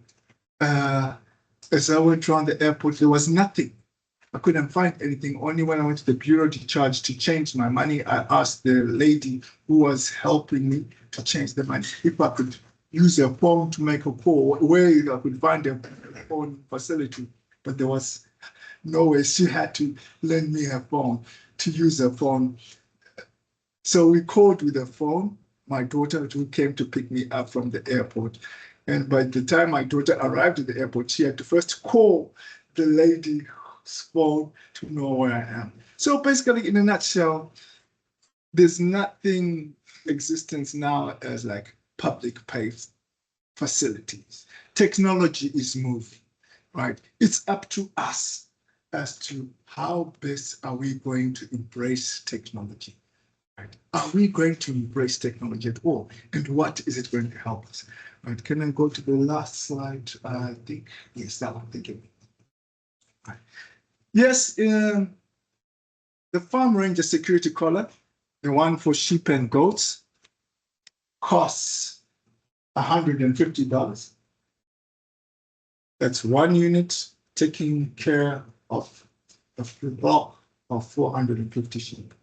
as I went around the airport, there was nothing. I couldn't find anything. Only when I went to the bureau de change to change my money, I asked the lady who was helping me to change the money if I could use a phone to make a call, where I could find a phone facility. But there was no way. She had to lend me her phone to use her phone. So we called with a phone. My daughter who came to pick me up from the airport. And by the time my daughter arrived at the airport, she had to first call the lady phone to know where I am. So basically, in a nutshell, there's nothing existence now as like public pay facilities. Technology is moving, right? It's up to us as to how best are we going to embrace technology, right? Are we going to embrace technology at all? And what is it going to help us? Right? Can I go to the last slide? I think, yes, that one, thank you. Right. Yes, the farm ranger security collar, the one for sheep and goats, costs $150. That's one unit taking care of the bulk of 450 sheep.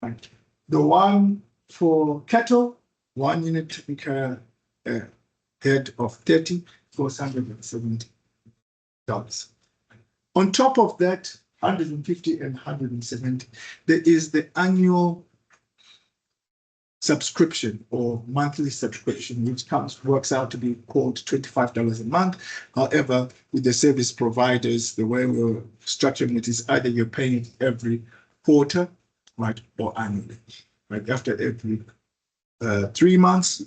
Right. The one for cattle, one unit taking care of a head of 30, costs $170. On top of that, 150 and 170, there is the annual subscription or monthly subscription, which works out to be called $25 a month. However, with the service providers, the way we're structuring it is either you're paying it every quarter, right, or annually, right, after every 3 months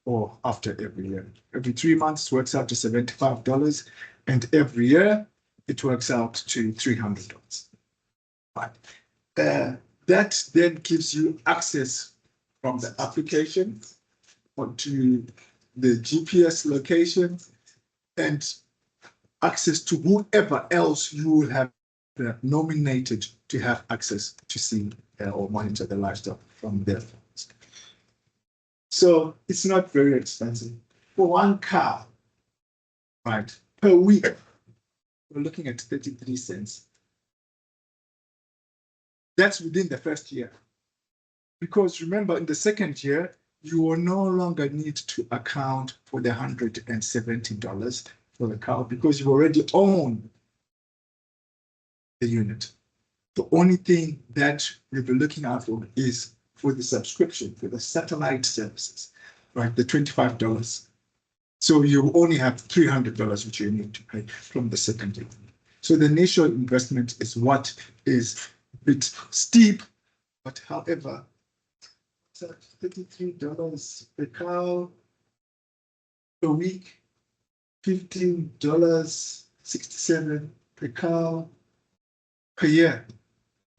or after every year. Every 3 months works out to $75, and every year it works out to $300. Right. That then gives you access from the application onto the GPS location and access to whoever else you will have nominated to have access to see or monitor the livestock from their phones. So it's not very expensive. For one cow, right, per week, we're looking at 33 cents. That's within the first year. Because remember, in the second year, you will no longer need to account for the $170 for the cow because you already own the unit. The only thing that we'll be looking out for is for the subscription, for the satellite services, right? The $25. So you only have $300 which you need to pay from the second year. So the initial investment is what is a bit steep, but however, it's $33 per cow a week, $15.67 per cow per year.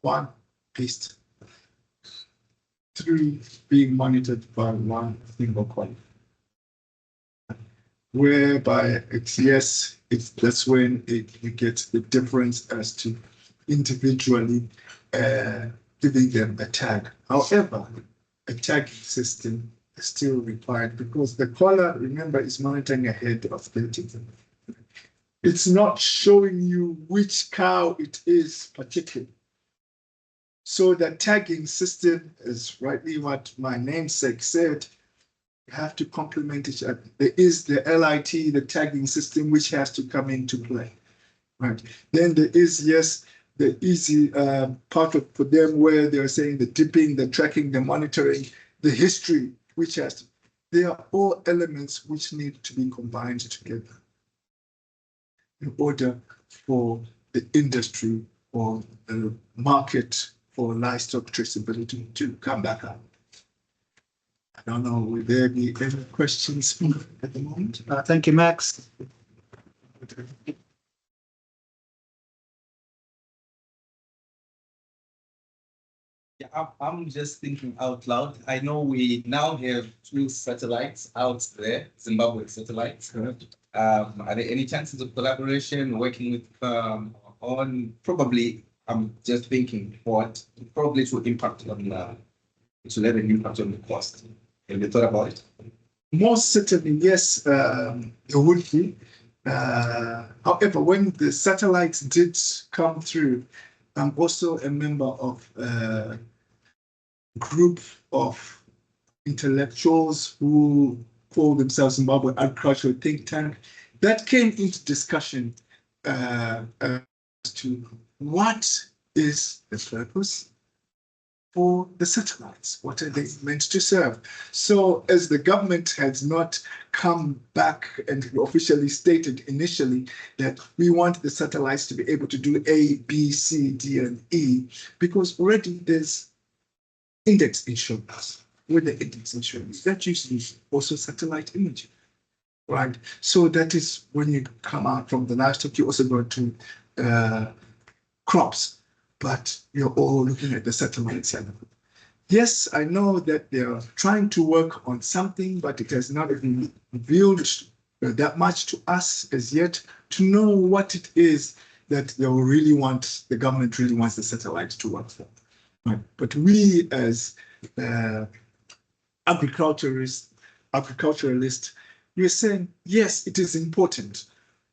One beast. 3 being monitored by one single collie. Whereby it's yes, that's when you get the difference as to individually giving them a tag. However, a tagging system is still required because the collar, remember, is monitoring ahead of 30. It's not showing you which cow it is particularly. So the tagging system is rightly what my namesake said. You have to complement each other. There is the LIT, the tagging system, which has to come into play. Right. Then there is, yes, the easy part of for them where they're saying the dipping, the tracking, the monitoring, the history, which has to, they are all elements which need to be combined together in order for the industry or the market for livestock traceability to come back up. I don't know, will there be any questions at the moment? Thank you, Max. Yeah, I'm just thinking out loud. I know we now have 2 satellites out there, Zimbabwe satellites. Are there any chances of collaboration, working with on probably? I'm just thinking what probably to impact on to let an impact on the cost. Have you thought about it? Most certainly, yes, there would be. However, when the satellites did come through, I'm also a member of a group of intellectuals who call themselves Zimbabwe Agricultural Think Tank. That came into discussion as to what is the purpose for the satellites? What are they meant to serve? So as the government has not come back and officially stated initially that we want the satellites to be able to do A, B, C, D, and E, because already there's index insurance. With the index insurance, that usually also satellite imaging, right? So that is when you come out from the livestock, you also go to crops, but you're all looking at the satellite side of it. Yes, I know that they are trying to work on something, but it has not been revealed that much to us as yet to know what it is that they will really want, the government really wants the satellite to work for. Right? But we as agriculturalists, we're saying, yes, it is important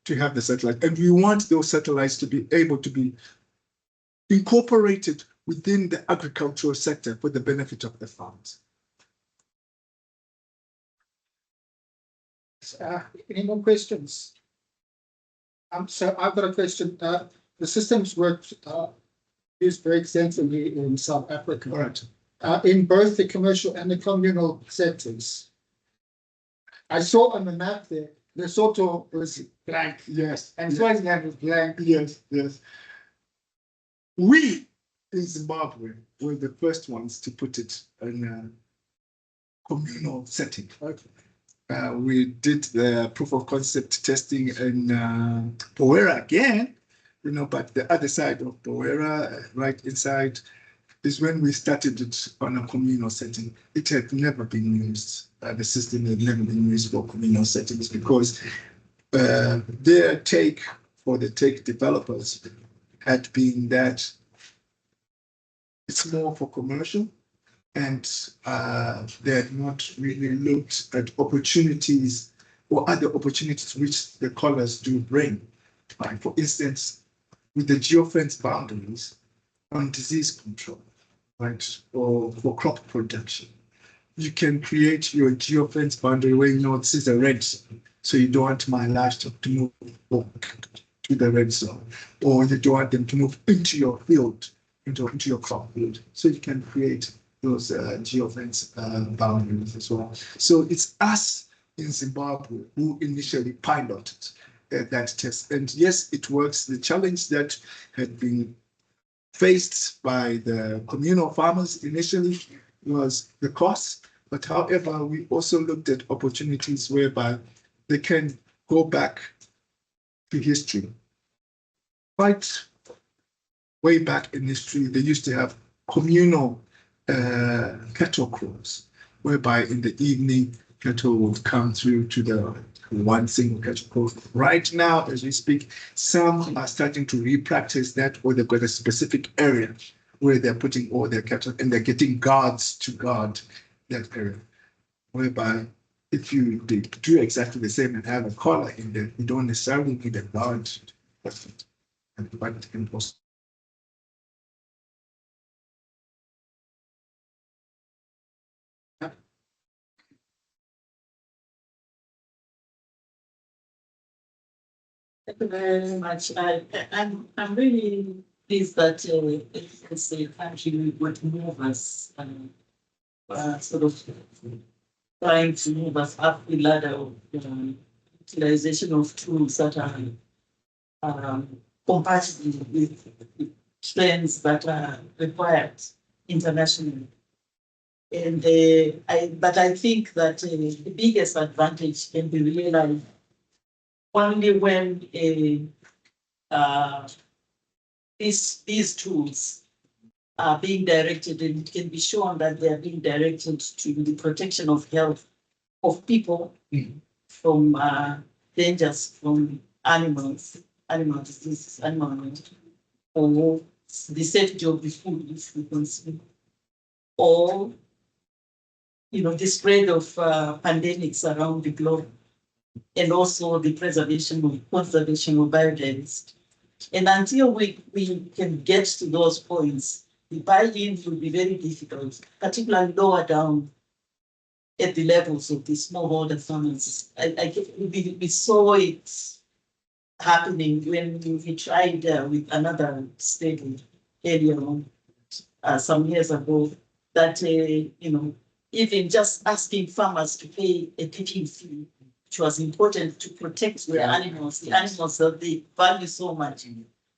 to have the satellite, and we want those satellites to be able to be incorporated within the agricultural sector for the benefit of the farmers. Any more questions? So I've got a question. The systems worked used very extensively in South Africa. Right. In both the commercial and the communal sectors. I saw on the map there, Lesotho was blank. Yes. And Swaziland was blank. Yes, yes. We in Zimbabwe were the first ones to put it in a communal setting. Okay. We did the proof of concept testing in Bowera again, you know, but the other side of Bowera, right inside, is when we started it on a communal setting. It had never been used. The system had never been used for communal settings because their take for the tech developers had been that it's more for commercial, and they had not really looked at opportunities or other opportunities which the collars do bring. Like for instance, with the geofence boundaries on disease control, right, or for crop production. You can create your geofence boundary where you know this is a red zone, so you don't want my livestock to move to to the red zone, or you don't want them to move into your field, into your crop field. So you can create those geofence boundaries as well. So it's us in Zimbabwe who initially piloted that test. And yes, it works. The challenge that had been faced by the communal farmers initially was the cost. But however, we also looked at opportunities whereby they can go back to history. Quite way back in history, they used to have communal cattle crops, whereby in the evening, cattle would come through to the one single cattle crop. Right now, as we speak, some are starting to re-practice that, or they've got a specific area where they're putting all their cattle and they're getting guards to guard that area. Whereby if you do exactly the same and have a collar in there, you don't necessarily need a guard. But it can also Thank you very much. I'm really pleased that it's a country would move us sort of trying to move us up the ladder of utilization of tools that are compatible with trends that are required internationally. And but I think that the biggest advantage can be realized only when these tools are being directed, and it can be shown that they are being directed to the protection of health of people from dangers from animals, or the safety of the food which we consume, or the spread of pandemics around the globe, and also the conservation of biodiversity. And until we can get to those points, the buy-in will be very difficult, particularly lower down at the levels of the smallholder farmers. We saw it happening when we tried with another state earlier on, some years ago, that even just asking farmers to pay a tipping fee, which was important to protect the animals that they value so much.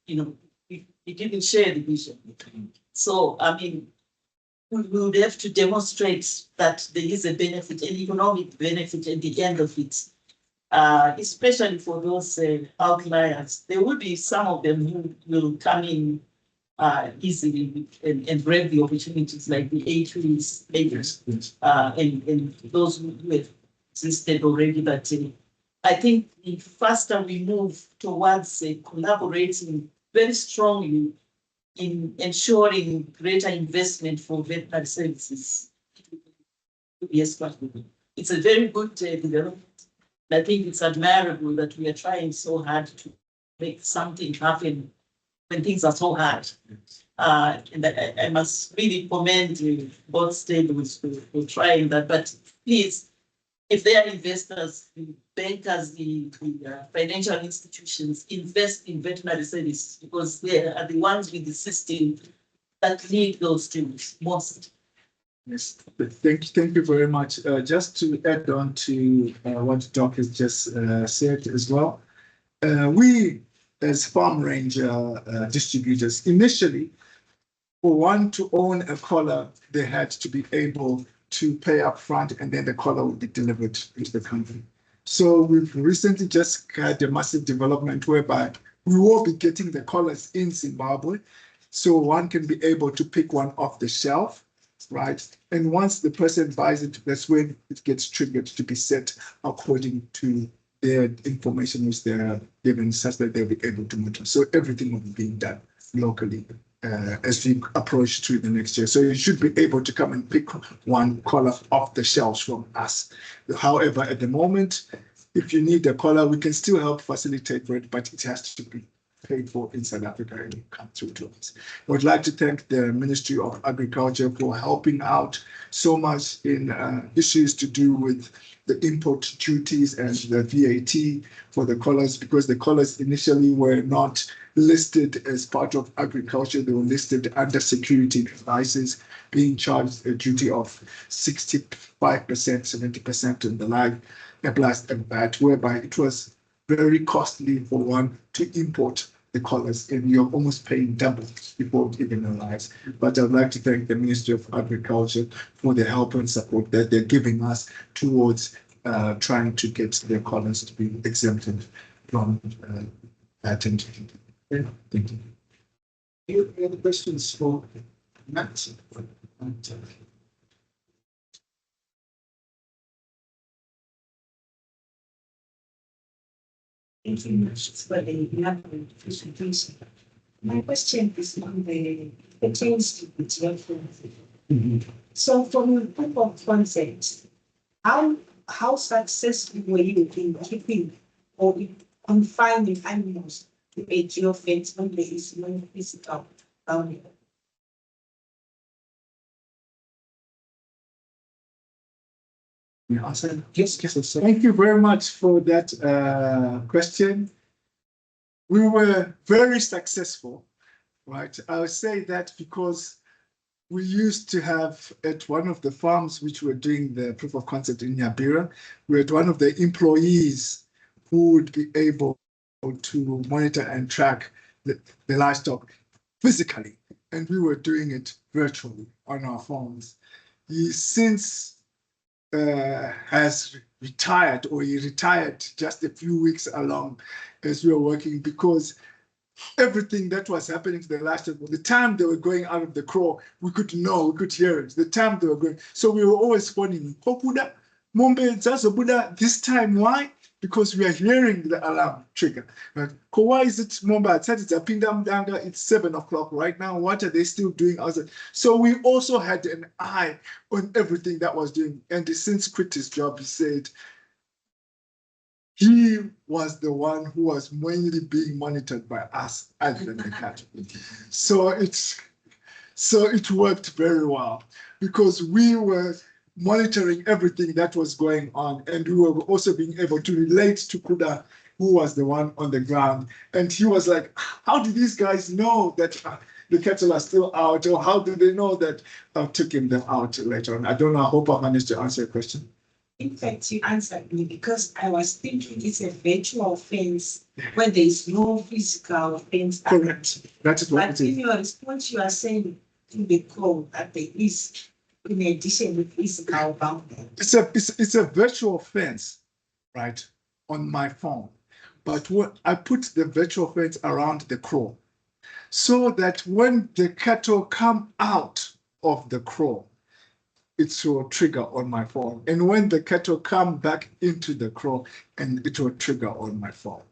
We didn't share the vision. So, I mean, we would have to demonstrate that there is a benefit, an economic benefit at the end of it, especially for those outliers. There will be some of them who will come in easily and grab the opportunities, like the A-trees, and those who have existed already. But I think the faster we move towards collaborating very strongly in ensuring greater investment for veterinary services, yes, it's a very good development. I think it's admirable that we are trying so hard to make something happen when things are so hard. And I must really commend both states for trying that. But please, if they are investors, the bankers, the financial institutions, invest in veterinary services, because they are the ones with the system that need those tools most. Yes, thank you very much. Just to add on to what Doc has just said as well, we as farm ranger distributors, initially, for one to own a collar, they had to be able to pay up front, and then the collar would be delivered into the company. So we've recently just had a massive development whereby we will be getting the collars in Zimbabwe. So one can be able to pick one off the shelf, right? And once the person buys it, that's when it gets triggered to be set according to their information which they're given, such that they'll be able to monitor. So everything will be being done locally as we approach to the next year. So you should be able to come and pick one collar off the shelves from us. However, at the moment, if you need a collar, we can still help facilitate for it, but it has to be paid for in South Africa and come through to us. I would like to thank the Ministry of Agriculture for helping out so much in issues to do with the import duties and the VAT for the collars, because the collars initially were not listed as part of agriculture. They were listed under security devices, being charged a duty of 65%, 70% and the like, plus and VAT, whereby it was very costly for one to import the collars, and you're almost paying double before it even arrives. But I'd like to thank the Ministry of Agriculture for the help and support that they're giving us towards trying to get their collars to be exempted from patent. Yeah, thank you. Any other questions for Matt? Thank you much for the elaborate presentation. My question is on the traceability. So from the proof of concept, how successful were you in keeping or in confining animals to a geofence when there is no physical boundary? Yes. Thank you very much for that question. We were very successful, right? I would say that because we used to have at one of the farms which were doing the proof of concept in Nyabira, we had one of the employees who would be able to monitor and track the livestock physically, and we were doing it virtually on our phones. He since has retired, or he retired just a few weeks along as we were working, because everything that was happening to the livestock, the time they were going out of the craw, we could hear it, the time they were going. So we were always phoning, this time, why? Because we are hearing the alarm trigger. Right? Why is it Momba? It's 7 o'clock right now. What are they still doing outside? So we also had an eye on everything that was doing. And he since quit his job, he said he was the one who was mainly being monitored by us other than the cattle. So it worked very well, because we were monitoring everything that was going on, and we were also being able to relate to Kuda, who was the one on the ground. And he was like, how do these guys know that the cattle are still out, or how do they know that I'm taking them out later on? I don't know. I hope I managed to answer your question. In fact, you answered me, because I was thinking it's a virtual fence when there is no physical fence. Correct. That is what but it is. In your response, you are saying to the code that there is, in addition to physical boundary. It's a virtual fence, right, on my phone. But what I put the virtual fence around the craw, so that when the cattle come out of the craw, it will trigger on my phone. And when the cattle come back into the craw, and it will trigger on my phone.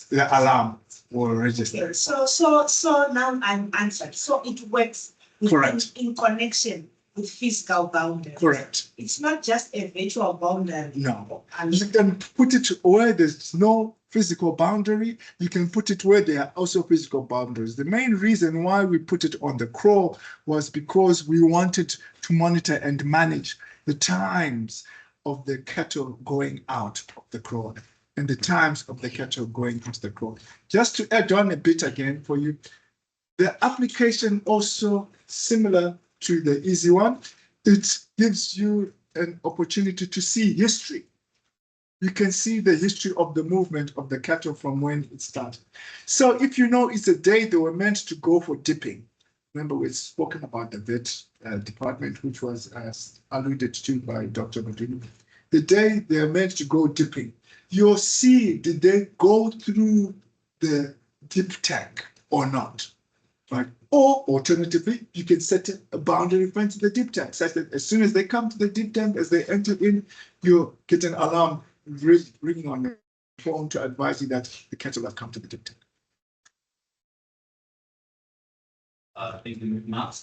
The alarm will register. Okay, so now I'm answered. So it works Correct. In connection with physical boundaries. Correct. It's not just a virtual boundary. No. You can put it where there's no physical boundary. You can put it where there are also physical boundaries. The main reason why we put it on the craw was because we wanted to monitor and manage the times of the cattle going out of the craw and the times of the cattle going into the craw. Just to add on a bit again for you, the application also similar to the easy one, it gives you an opportunity to see history. You can see the history of the movement of the cattle from when it started. So if you know it's a day they were meant to go for dipping, remember we've spoken about the vet department, which was alluded to by Dr. Madini. The day they're meant to go dipping, you'll see, did they go through the dip tank or not? Right? Or alternatively, you can set a boundary in front of the dip tank, such that as soon as they come to the dip tank, as they enter in, you get an alarm ringing on your phone to advise you that the cattle have come to the dip tank. Thank you, Mark.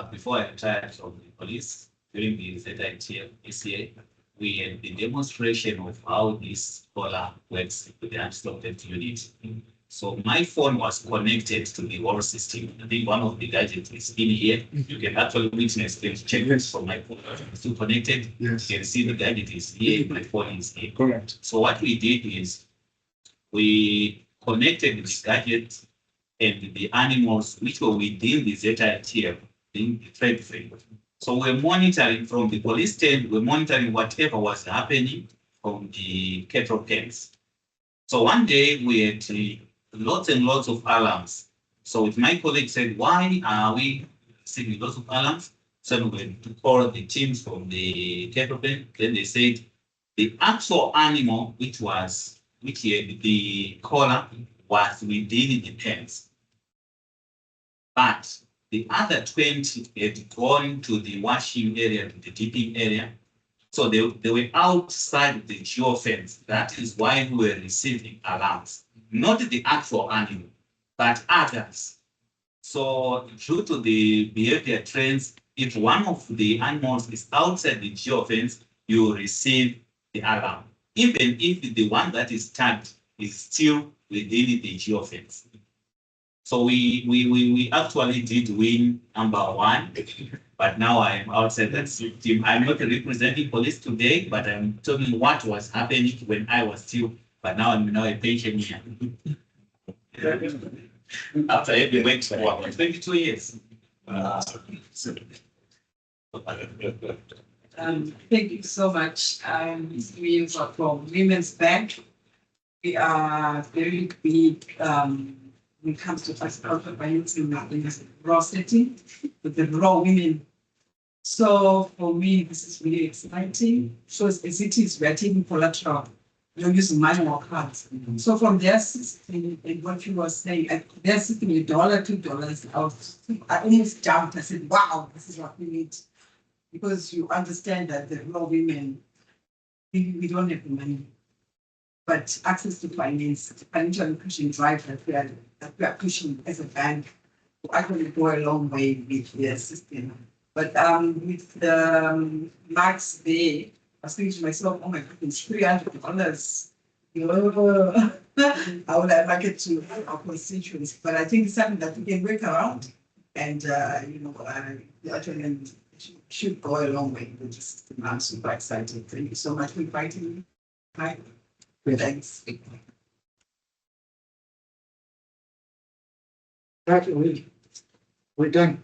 Before I retired from the police during the ZITF ECA, we had the demonstration of how this collar works with the unstopped unit. So my phone was connected to the whole system. I think one of the gadgets is in here. You can actually witness them, check this from my phone. It's still connected. Yes. You can see the gadget is here, my phone is here. Correct. So what we did is we connected the gadget and the animals which were within the ZITF, in the trade frame. So we're monitoring from the police stand, we're monitoring whatever was happening from the cattle pens. So one day we had lots and lots of alarms. So if my colleague said, why are we receiving lots of alarms? So we went to call the teams from the cattle pen. Then they said the actual animal which had the collar was within the pens. But the other 20 had gone to the washing area, to the dipping area. So they were outside the geofence. That is why we were receiving alarms. Not the actual animal, but others. So due to the behavior trends, if one of the animals is outside the geofence, you receive the alarm. Even if the one that is tagged is still within the geofence. So we actually did win #1, but now I am outside that team. I'm not representing police today, but I'm telling what was happening when I was still, but now I'm a pensioner. After having worked for 22 years. Thank you so much. We are from Women's Bank. We are very big when it comes to agricultural violence in the raw setting with the raw women. So for me, this is really exciting. So as it is, we are taking collateral. You're using manual cards. So from their system and what you were saying, their system, $1, $2, I almost jumped. I said, wow, this is what we need. Because you understand that the raw women, we don't have the money. But access to finance, financial inclusion drive that we are pushing as a bank to actually go a long way with the system. But with the max there, I was thinking to myself, oh my goodness, $300. I would have liked it to our constituents, but I think it's something that we can work around, and actually should go a long way with the system. I'm super excited. Thank you so much for inviting me. Bye. Thanks. Right, we're done.